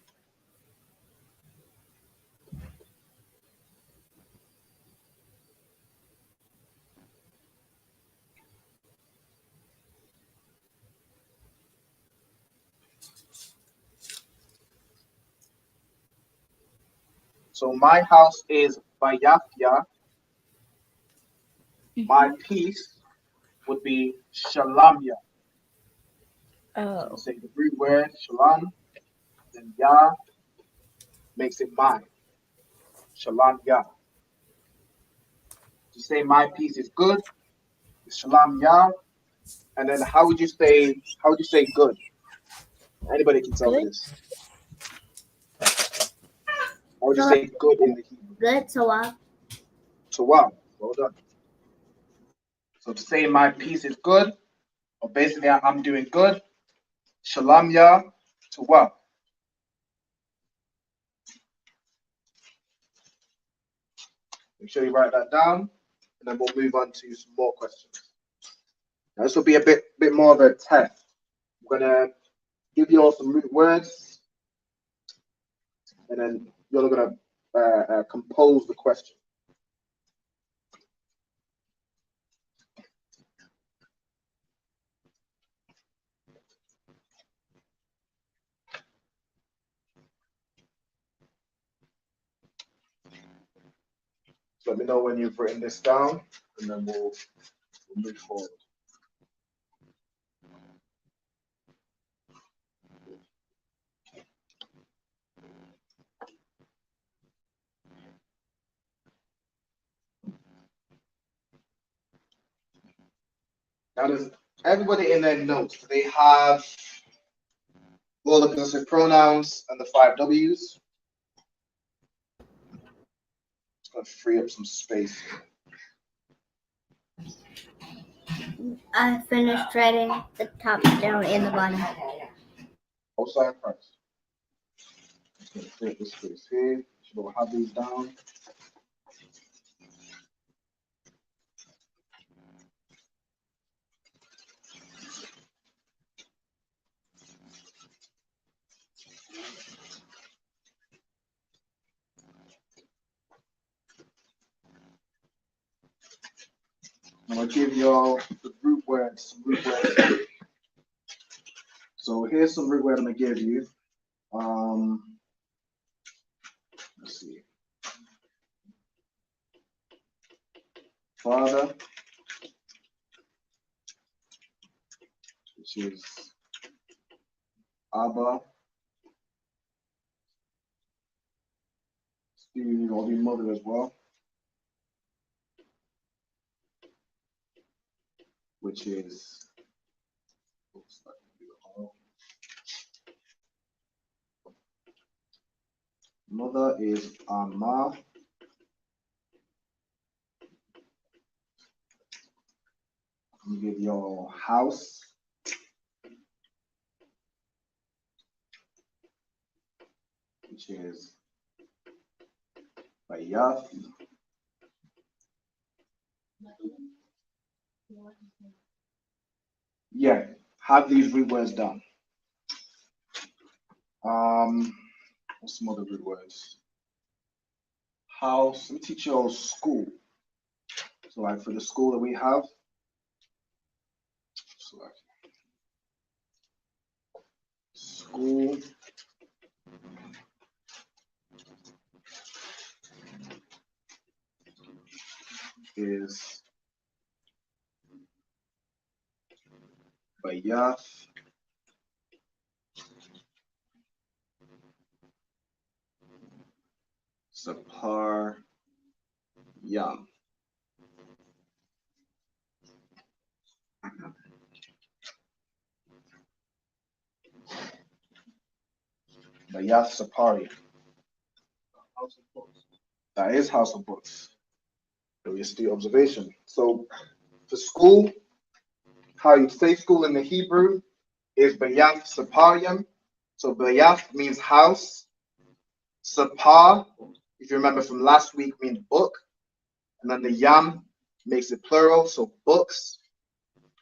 So my house is bayafya. My peace would be shalamya. So Oh. say the root word shalom, then ya makes it mine. Shalom ya. To say my peace is good, it's shalom ya. And then how would you say good? Anybody can tell me Good. this. How would you say good in the Hebrew? Good, Tawab. Tawab. Well done. So to say my peace is good, or basically I'm doing good, shalom ya, tawab. Make sure you write that down, and then we'll move on to some more questions. Now, this will be a bit more of a test. I'm gonna give you all some root words, and then you're gonna compose the question. So let me know when you've written this down, and then we'll move forward. Now, does everybody in their notes, do they have all the possessive pronouns and the 5 W's? free up some space. I finished writing the top down and the bottom. Both sides first. Just gonna free up this space here. So we'll have these down. I'm gonna give y'all the root words. So here's some root word I'm gonna give you. Let's see. Father, which is Abba. Steve, or the mother as well, which is mother is Amma. I'm gonna give your house, which is Bayath. Yeah, have these root words done. What's some other root words? House. Let me teach you all school. So like for the school that we have, so like school is Bayath. Sapar Yam. Bayath Sapari. That is house of books. So you see observation. So for school, how you say school in the Hebrew is Bayath Sapariam. So Bayath means house. Sapar, if you remember from last week, means book. And then the Yam makes it plural, so books.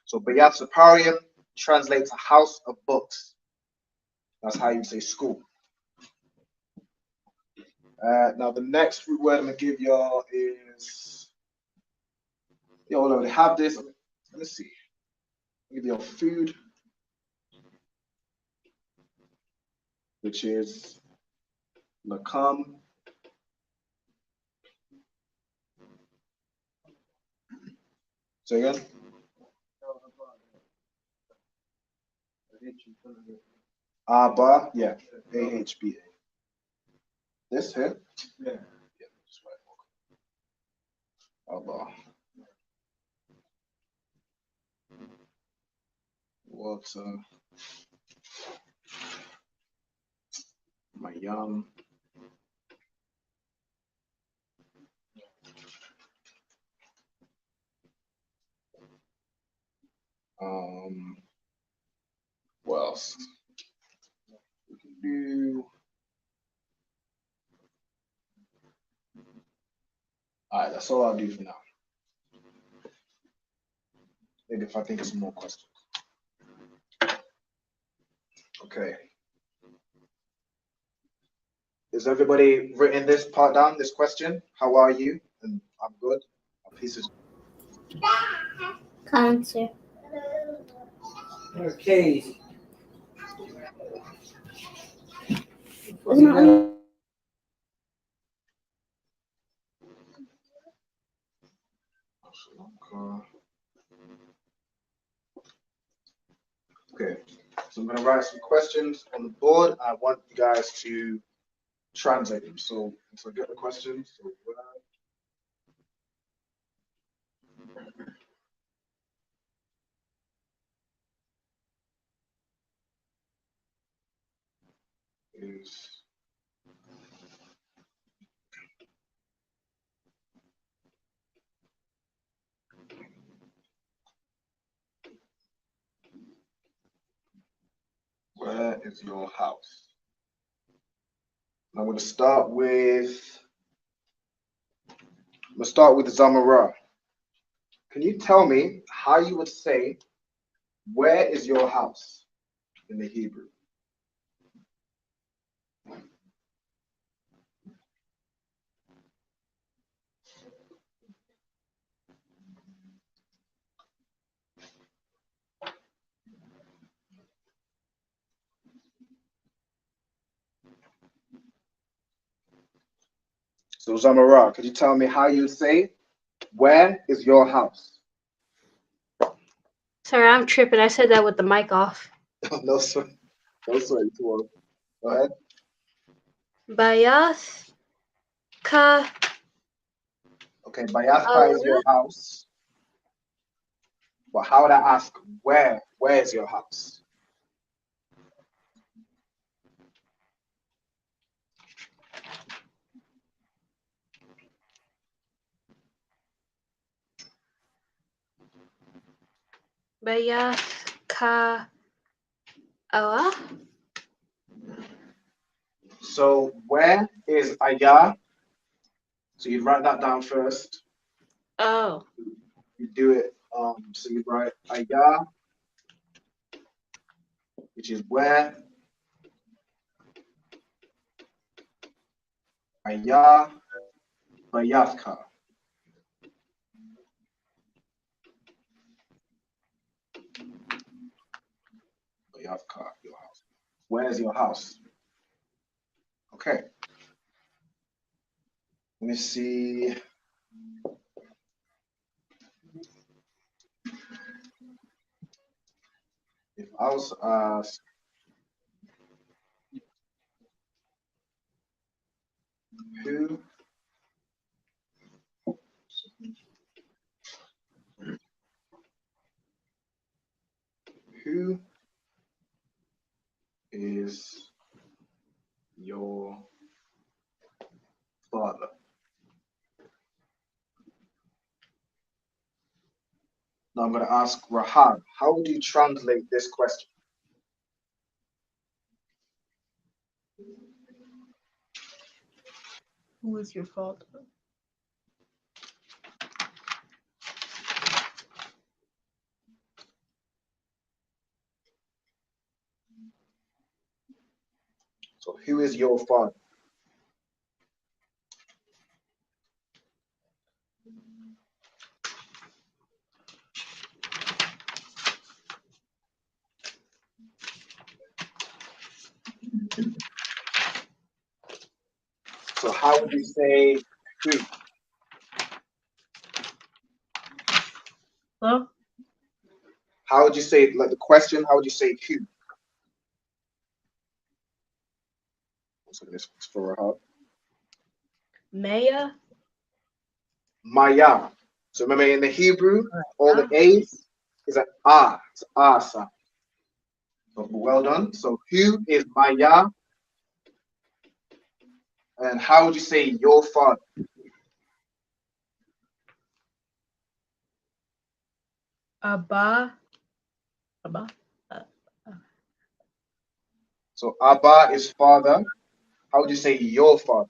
So Bayath Sapariam translates a house of books. That's how you say school. Now the next root word I'm gonna give y'all is, y'all already have this. Let me see. I'll give y'all food, which is lakam. Say again. Abba, yeah, AHBA. This here? Yeah. Yeah, just right. Abba. Water. My yum. What else? We can do. All right, that's all I'll do for now. Maybe if I think of some more questions. Okay. Is everybody written this part down, this question? How are you? And I'm good. My piece is. Answer. Okay. Okay, so I'm going to write some questions on the board. I want you guys to translate them. So get the questions. So, is is your house? I'm going to start with Zamara. Can you tell me how you would say, where is your house in the Hebrew? So Zamara, could you tell me how you would say, where is your house? Sorry, I'm tripping. I said that with the mic off. No, sir. No, sir. Go ahead. Bayath ka. Okay, Bayathka is your house. But how would I ask, where is your house? Bayath ka. Awa. So where is Ayah? So you'd write that down first. Oh. You do it. So you write Ayah, which is where. Ayah Bayathka. Bayathka, your house. Where is your house? Okay. Let me see. If I was asked, who is your father? Now I'm going to ask Rahab, how would you translate this question? Who is your father? So who is your father? So how would you say who? Hello? How would you say, like the question, how would you say who? So this is for Rahab. Maya. Maya. So remember in the Hebrew, all the A's is an ah. It's ah sound. So well done. So who is Maya? And how would you say your father? Abba. So Abba is father. How would you say your father?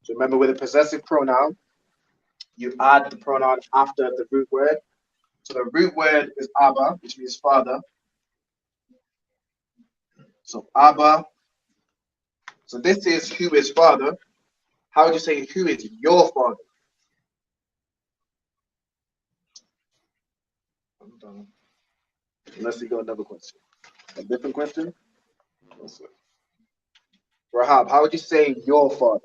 So remember with a possessive pronoun, you add the pronoun after the root word. So the root word is Abba, which means father. So Abba. So this is who is father. How would you say who is your father? I'm done. Unless you got another question. A different question? Rahab, how would you say your father?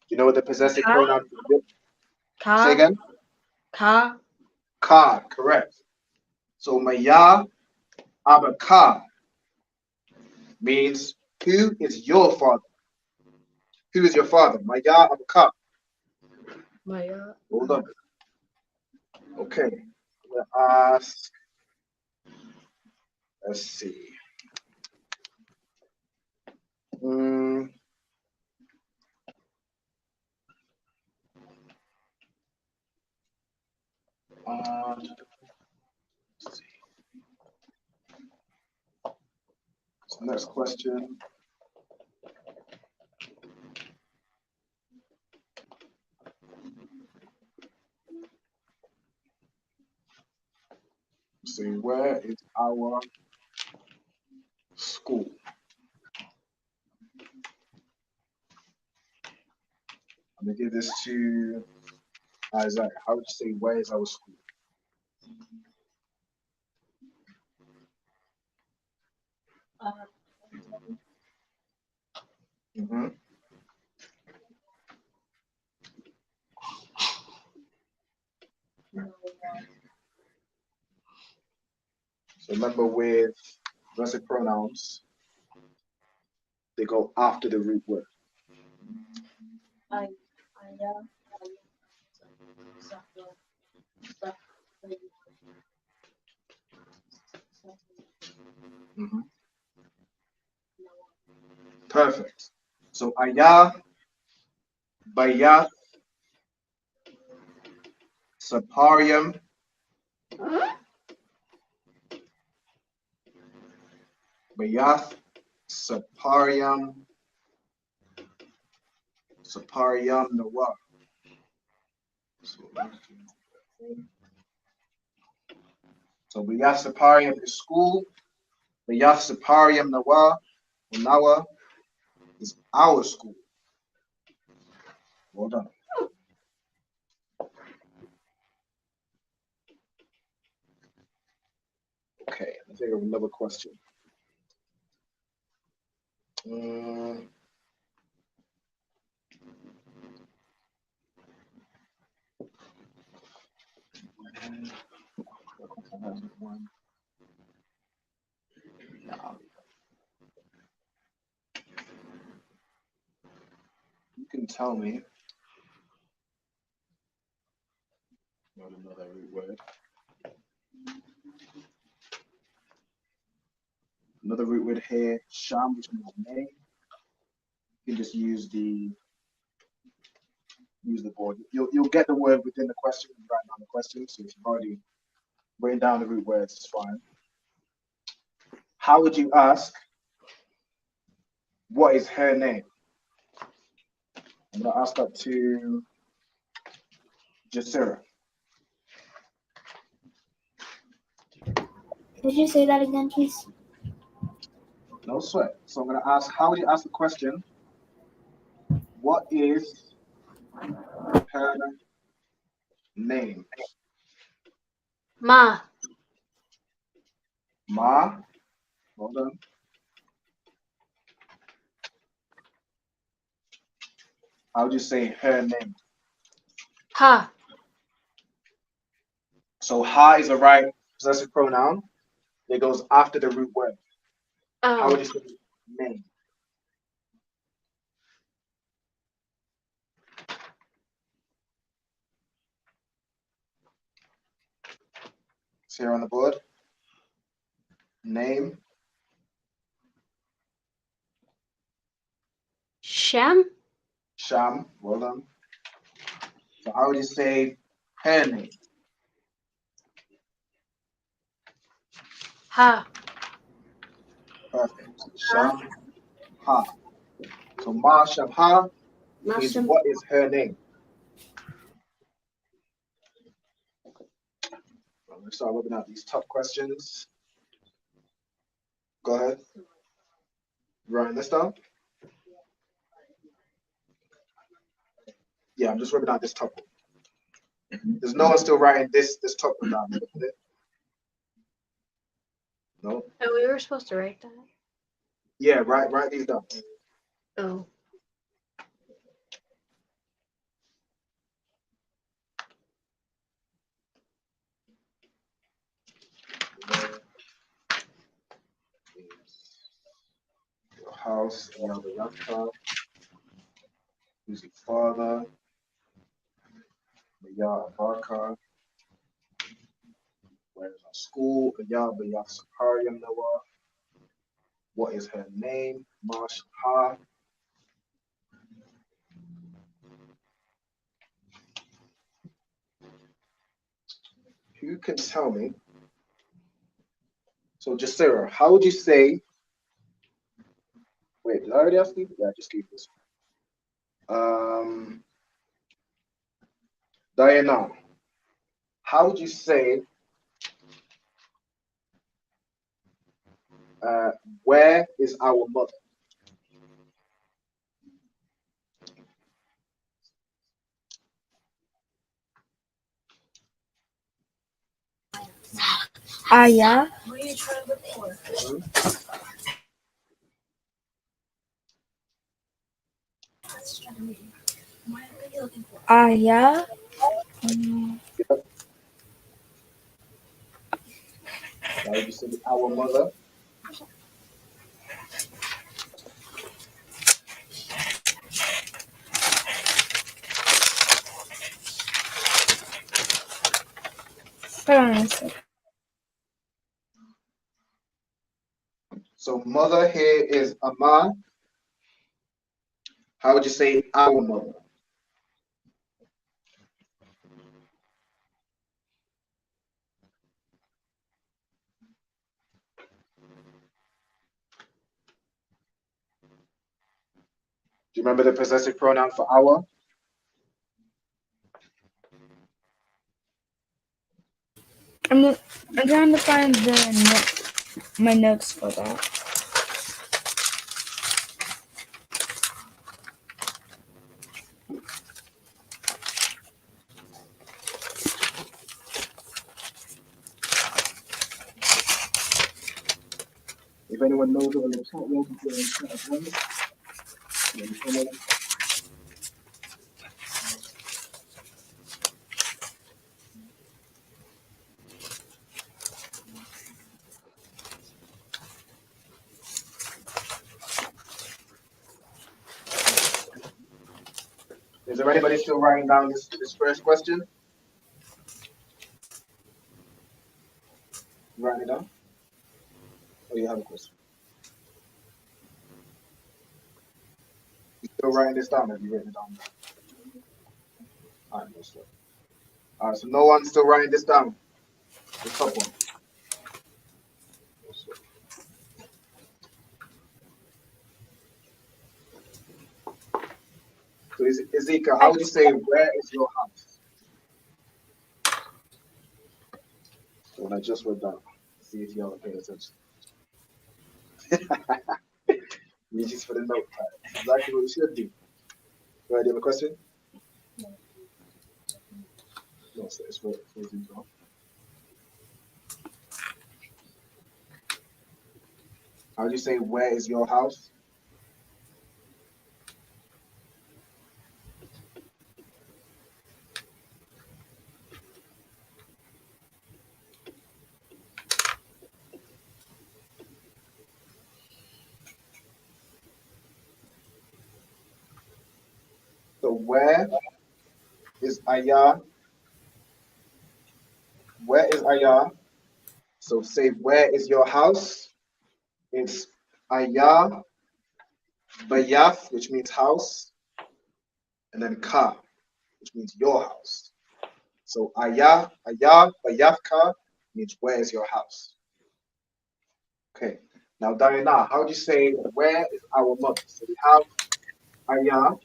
You know what the possessive pronoun is? Say again? Ka. Ka, correct. So Maya Abaka means who is your father? Who is your father? Maya Abaka. Maya. Hold on. Okay. I'm gonna ask. Let's see. Let's see. So next question. Let's see, where is our school? I'm gonna give this to Isaiah. How would you say where is our school? So remember with possessive pronouns, they go after the root word. Perfect. So ayah, bayath, saparium, bayath, saparium, nawa. So bayath saparium is school. Bayath saparium nawa is our school. Well done. Okay, let's think of another question. You can tell me another root word. Another root word here, sham, which means name. You can just use the board. You'll get the word within the question and write down the question. So if you've already written down the root words, it's fine. How would you ask, what is her name? I'm gonna ask that to Jasira. Could you say that again, please? No sweat. So I'm gonna ask, how would you ask the question? What is her name? Ma. Ma. Hold on. How would you say her name? Ha. So ha is a right possessive pronoun. It goes after the root word. How would you say name? It's here on the board. Name. Shem. Sham. Well done. So how would you say her name? Ha. Perfect. Sham. Ha. So ma sham ha is Mushroom. what is her name? I'm going to start looking at these tough questions. Go ahead. Writing this down? Yeah, I'm just ripping out this top one. There's no one still writing this top one down. No? Oh, we were supposed to write that. Yeah, write these down. Oh. house, Yahweh, who's the father, YAHANNA. Where's our school? Yahweh Noah. What is her name? Masha. Who can tell me? So, Jasira, how would you say? Wait, did I already ask you? Yeah, I just gave this. Diana, how would you say? Where is our mother? Aya. Aya. Yep. How would you say our mother? Hold on a second. So mother here is Ama. How would you say our mother? Do you remember the possessive pronoun for our? I'm trying to find my notes for that. If anyone knows it on the chat, welcome to the chat as well. Is there anybody still writing down this first question? You writing it down? Or you have a question? You still writing this down? Have you written it down? All right, no sweat. All right, so no one's still writing this down. The top one. No sweat. So Ezekiel, how would you say where is your house? So when I just wrote down, see if y'all are paying attention. You just for the note pad. Exactly what you should do. Go ahead, you have a question? No, so it's for Ezekiel. How would you say where is your house? So where is Ayah? Where is Ayah? So say where is your house? It's Ayah Bayaf, which means house, and then Ka, which means your house. So Ayah Bayafka means where is your house? Okay. Now Diana, how do you say where is our mother? So we have Ayah.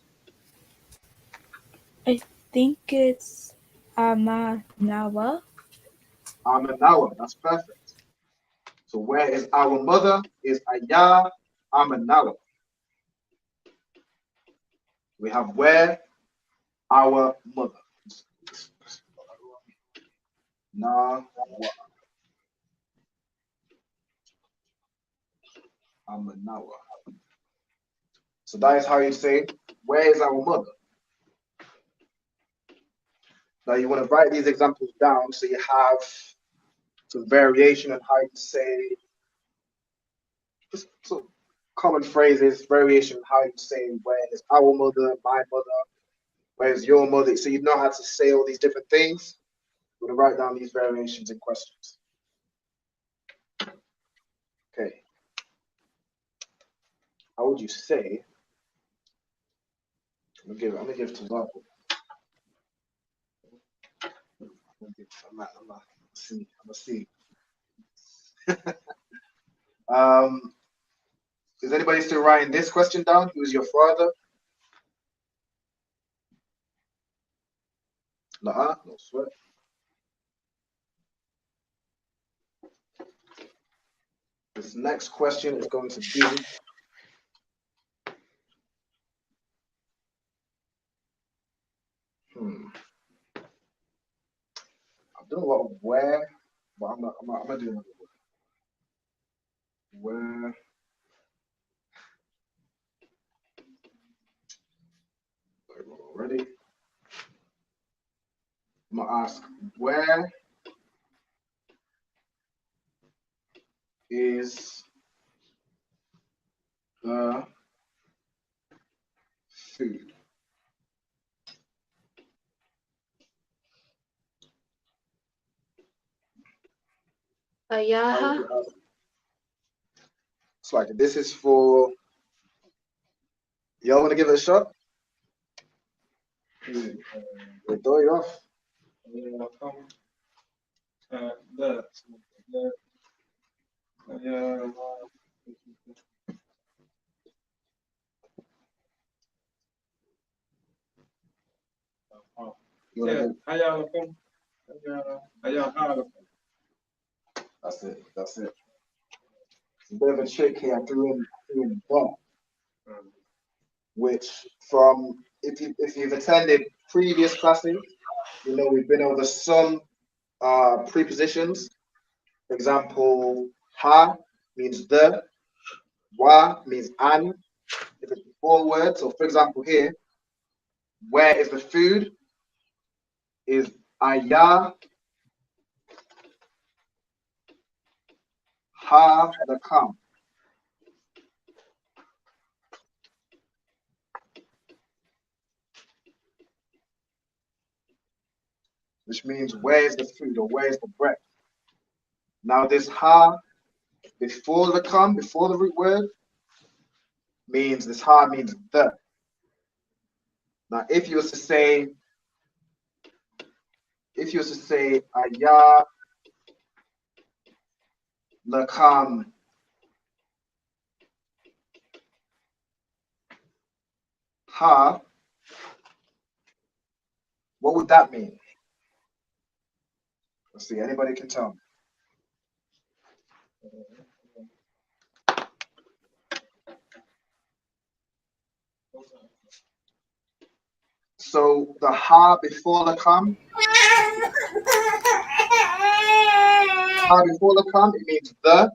I think it's Amanawa. Amanawa, that's perfect. So where is our mother? Is Ayah Amanawa. We have where our mother. Nawa. Amanawa. So that is how you say, where is our mother? Now you want to write these examples down so you have some variation on how you say. So common phrases, variation, how you say where is our mother, my mother, where's your mother. So you know how to say all these different things. We're going to write down these variations and questions. Okay. How would you say? I'm gonna give to Love. I'm gonna see. Is anybody still writing this question down? Who is your father? No sweat. This next question is going to be I've done a lot of where, but I'm gonna do another word. Where ready? I'm gonna ask where is the food? Yaha. It's like this is for y'all. Want to give it a shot? Throw it off. That's it. That's it. It's a bit of a trick here. I threw in that, which from if you've attended previous classes, you know we've been over some prepositions. For example, ha means the, wa means an. If it's before words, so for example here, where is the food? Is ayah ha the come. Which means where's the food or where's the bread? Now this ha before the come, before the root word, means this ha means the. Now if you was to say ayah lakam ha, what would that mean? Let's see, anybody can tell me. So the ha before the come, it means the.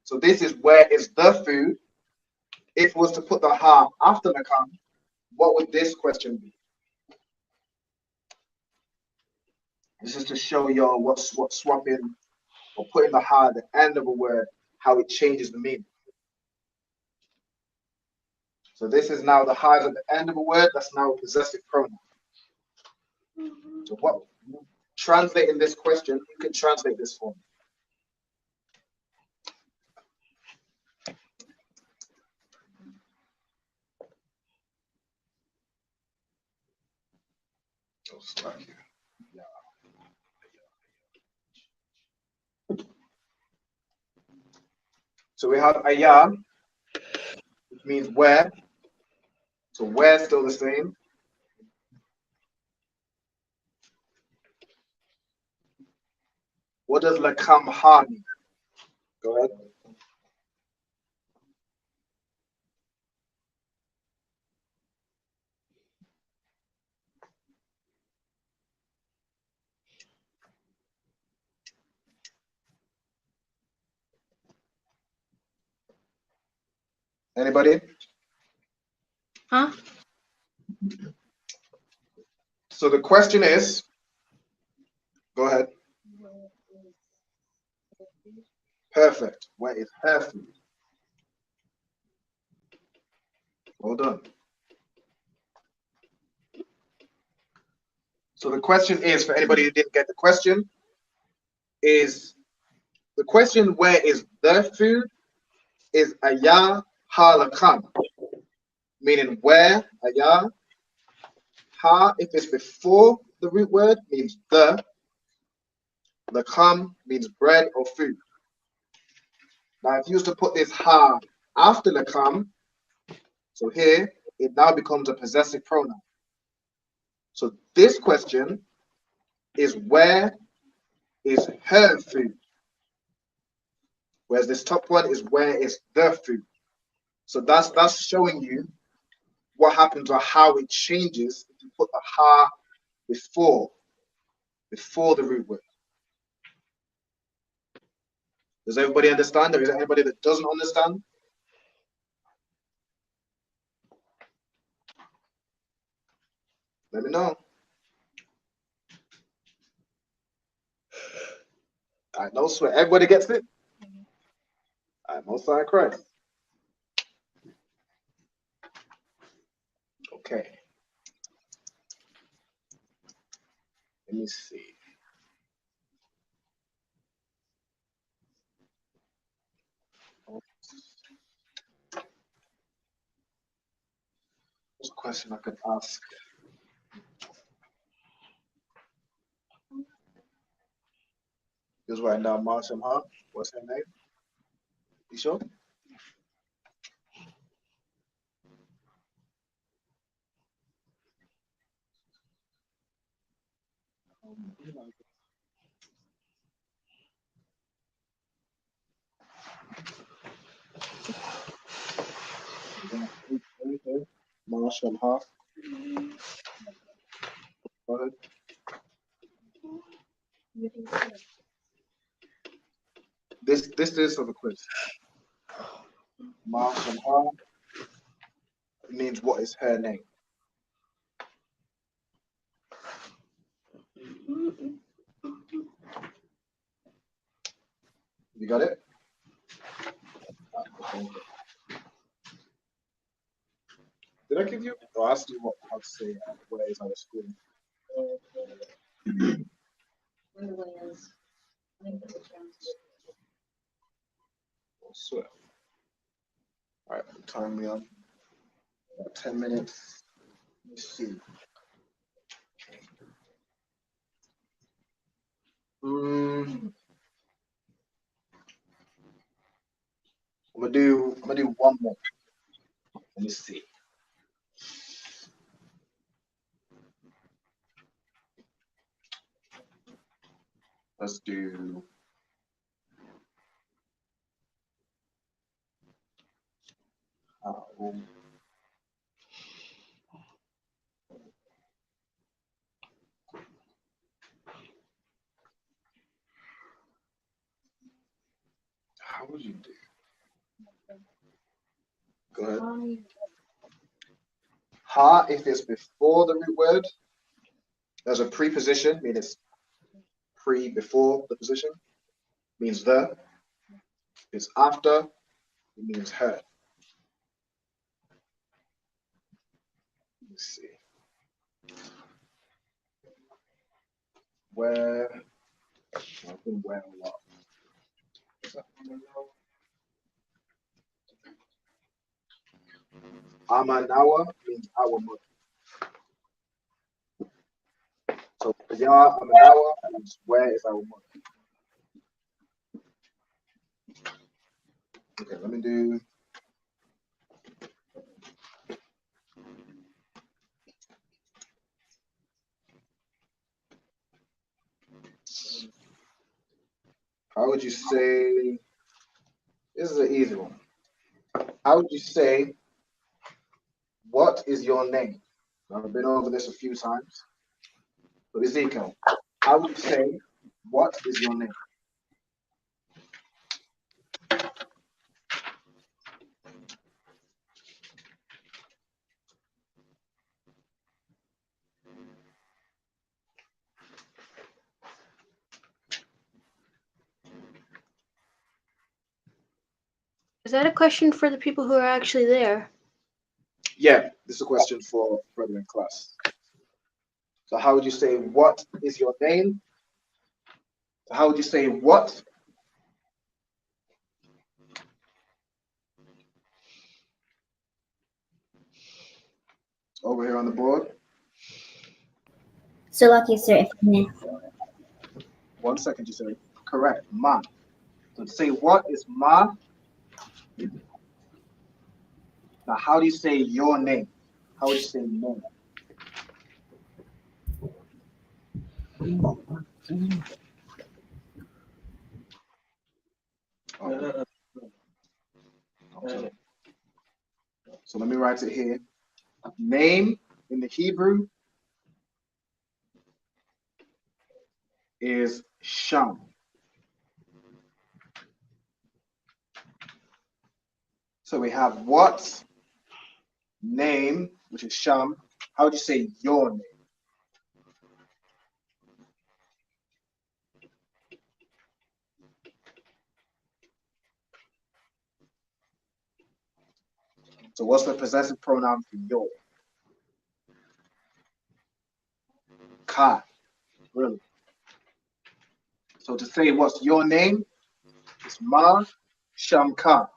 So this is where is the food. If it was to put the ha after the come, what would this question be? This is to show y'all what swapping or putting the ha at the end of a word, how it changes the meaning. So this is now the ha is at the end of a word. That's now a possessive pronoun. So what translating this question, you can translate this for me. So we have ayah, which means where. So where is still the same. What does lakam ha mean? Go ahead. Anybody? Huh? So the question is, go ahead. Perfect. Where is her food? Well done. So the question is, for anybody who didn't get the question, is the question where is the food is ayah halakam, meaning where, ayah. Ha, if it's before the root word, means the. Lakam means bread or food. Now, if you used to put this ha after lakam, so here, it now becomes a possessive pronoun. So this question is where is her food? Whereas this top one is where is the food. So that's showing you what happens or how it changes if you put the ha before the root word. Does everybody understand? Or is there anybody that doesn't understand? Let me know. All right, no sweat. Everybody gets it? All right, most high Christ. Okay. Let me see. What's a question I could ask? Just writing down Marsham, huh? What's her name? You sure? Marsham, huh? Go ahead. This is for the quiz. Marsham, huh? It means what is her name? You got it? Did I give you? Oh, I asked you how to say where is our school. Swear. All right, time me on. About 10 minutes. Let's see. I'm gonna do one more. Let me see. Let's do. How would you do? Go ahead. Ha, if it's before the root word, there's a preposition, meaning it's before the position, means the. If it's after, it means her. Let's see. Where? I think where a lot. Amanawa means our mother. So Ya Amanawa means where is our mother. Okay, let me do. How would you say? This is an easy one. How would you say? What is your name? I've been over this a few times. But Ezekiel, how would you say? What is your name? Is that a question for the people who are actually there? Yeah, this is a question for brethren class. So how would you say, what is your name? So how would you say what? Over here on the board. So, lucky, sir, if you may. 1 second, you said. Correct, ma. So to say what is ma? Now, how do you say your name? How would you say name? Okay. So let me write it here. Name in the Hebrew is Sham. So we have what, name, which is Sham. How would you say your name? So what's the possessive pronoun for your? Ka. Really? So to say what's your name is Ma Sham Ka.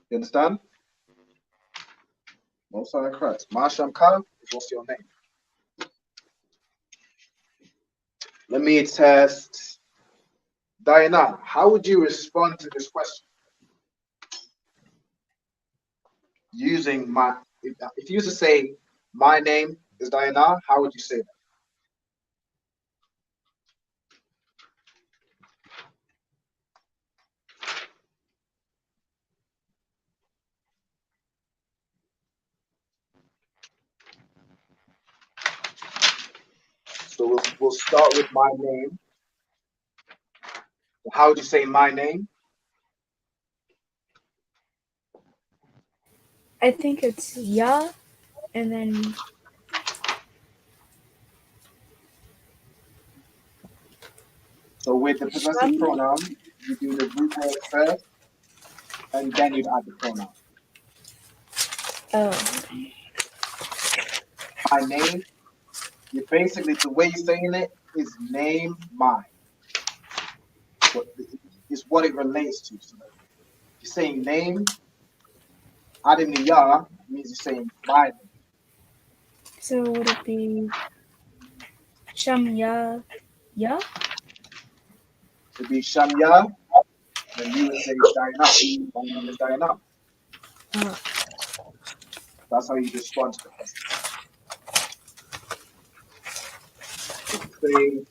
You understand? Most are correct. Ma Sham Ka is what's your name. Let me test. Diana, how would you respond to this question? Using my, if you used to say, my name is Diana, how would you say that? So we'll start with my name. How would you say my name? I think it's ya, and then So with the possessive sham. pronoun, you do the root word first, and then you'd add the pronoun. Oh, My name, you basically, the way you're saying it is name mine. It's what it relates to. So you're saying name, adding the ya means you're saying my name. so would it be sham ya? Ya? It'd be Shamya, then you would say Diana. My name is Diana. Oh. That's how you respond to the question. So to say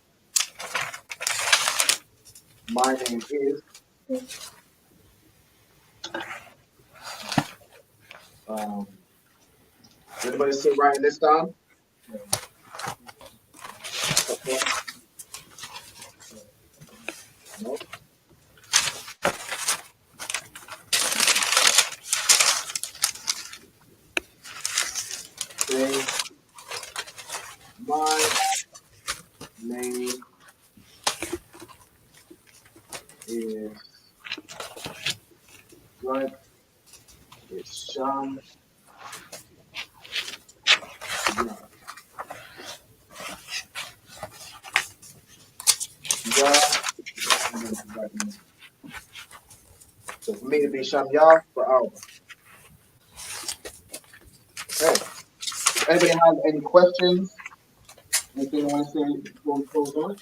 my name is, is anybody still writing this down? No? Say my name is, right? It's Sham. Yeah. Yeah. And then you write the name. So for me, it'd be Sham Ya for hour. Okay. Anybody have any questions? Anything you want to say before we close on?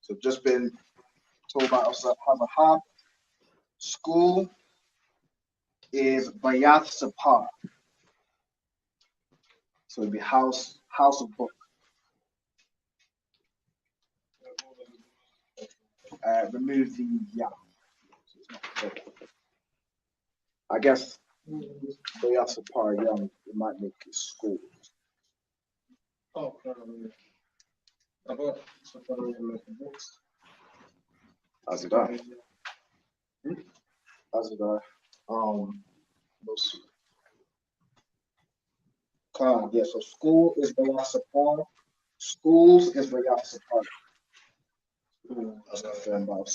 So just been told by us have a hub. School is Bayath Sapar. So it'd be house of book. Remove the ya. So it's not book. I guess Bayath Sapar young, it might make it school. Oh, I got books. As did I. As did I. Those Khan, yeah, so school is Bayasapar. Schools is Bayasapar. That's not fair about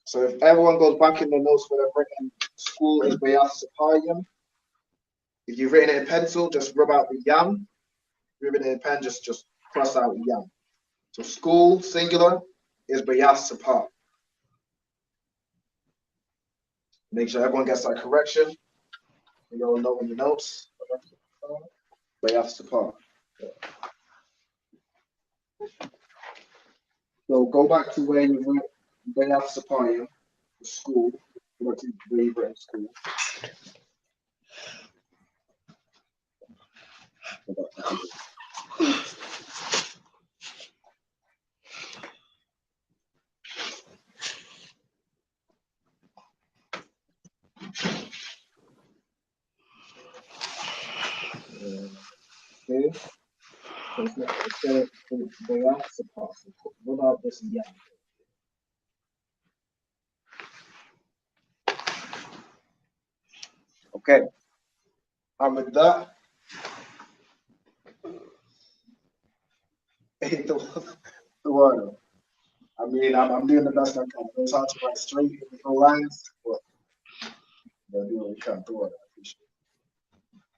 so if everyone goes back in the notes where they've written school is Bayasapayam. If you've written it in pencil, just rub out the yam. If you've written it in pen, just cross out yam. So school, singular, is Bayasapar. Make sure everyone gets that correction. You all know in the notes. Bayasapar. So go back to where you went, Bayasapayam, school. Go back to where you were in school. Okay. So it's not Bayasapar. What about this yam? Okay. And with that, the word. I mean, I'm doing the best I can. It's hard to write straight in the lines, but I'm doing what we can. The word. I appreciate it.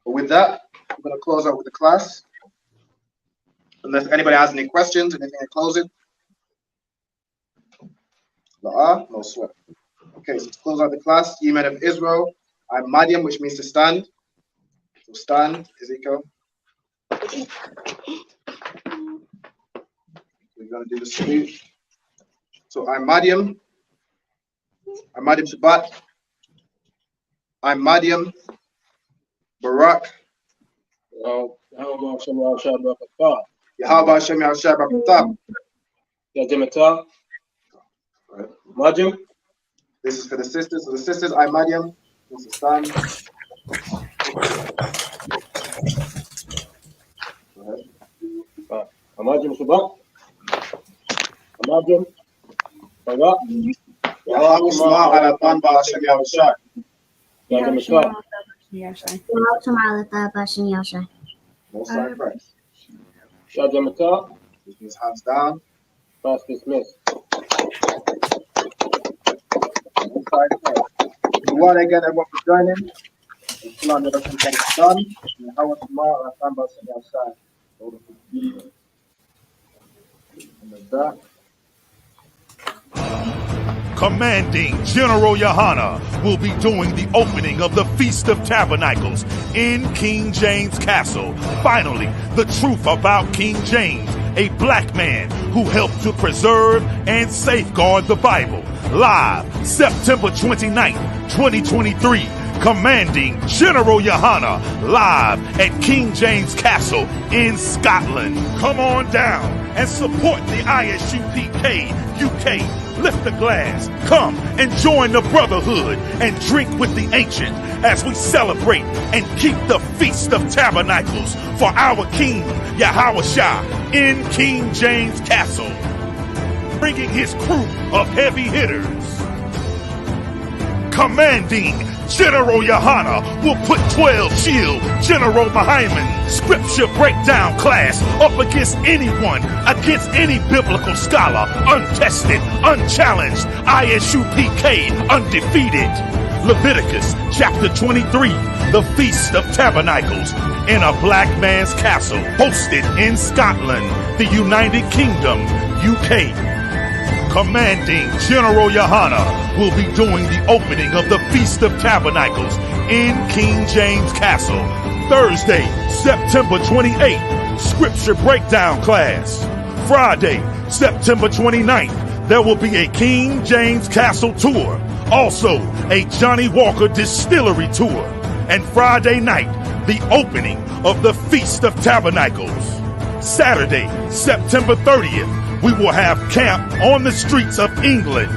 But with that, I'm going to close out with the class. Unless anybody has any questions, anything in closing. No sweat. Okay, so to close out the class, ye men of Israel, I'm Madiam, which means to stand. So stand, Ezekiel. We're going to do the salute. So I'm Madiam. I'm Madiam Shabbat. I'm Madiam Barak. Yahweh Hashem Yahshua Barakatah. Yahweh Hashem Yahshua Barakatah. Yajimata. Madiam. This is for the sisters. So the sisters, I'm Madiam. This is stand. Go ahead. Madiam Shabbat. Madiam. Barak. Yahweh Shema Alatan Ba'Hashem Yahshua. Yajimata. Most high Christ. Yajimata. Which means hands down. Class dismissed. One again, everyone for joining. Islam is done. And how was tomorrow? I found out outside. And with that. Commanding General YAHANNA will be doing the opening of the Feast of Tabernacles in King James Castle. Finally, the truth about King James, a black man who helped to preserve and safeguard the Bible. Live September 29th, 2023. Commanding General YAHANNA live at King James Castle in Scotland. Come on down and support the I.S.U.P.K. UK. Lift the glass, come and join the brotherhood and drink with the ancient as we celebrate and keep the Feast of Tabernacles for our King Yahushua in King James Castle, bringing his crew of heavy hitters. Commanding General YAHANNA will put 12 chill General Mahaiman scripture breakdown class up against anyone, against any biblical scholar, untested, unchallenged, I.S.U.P.K, undefeated. Leviticus chapter 23, the Feast of Tabernacles in a black man's castle, hosted in Scotland, the United Kingdom, UK. Commanding General YAHANNA will be doing the opening of the Feast of Tabernacles in King James Castle, Thursday, September 28th, Scripture Breakdown class. Friday, September 29th, there will be a King James Castle tour, also a Johnny Walker Distillery tour, and Friday night, the opening of the Feast of Tabernacles. Saturday, September 30th, we will have camp on the streets of England.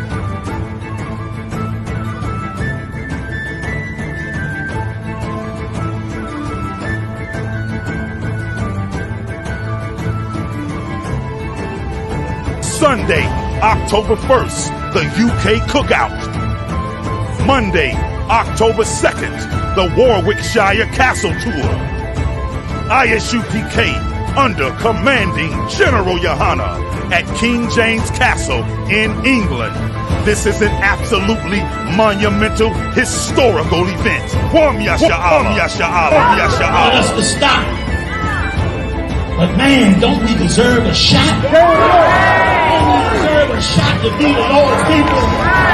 Sunday, October 1st, the UK Cookout. Monday, October 2nd, the Warwickshire Castle Tour. I.S.U.P.K. under commanding General Yahanna at King James Castle in England. This is an absolutely monumental, historical event. Want us to stop. But man, don't we deserve a shot? Don't we deserve a shot to be the Lord's people?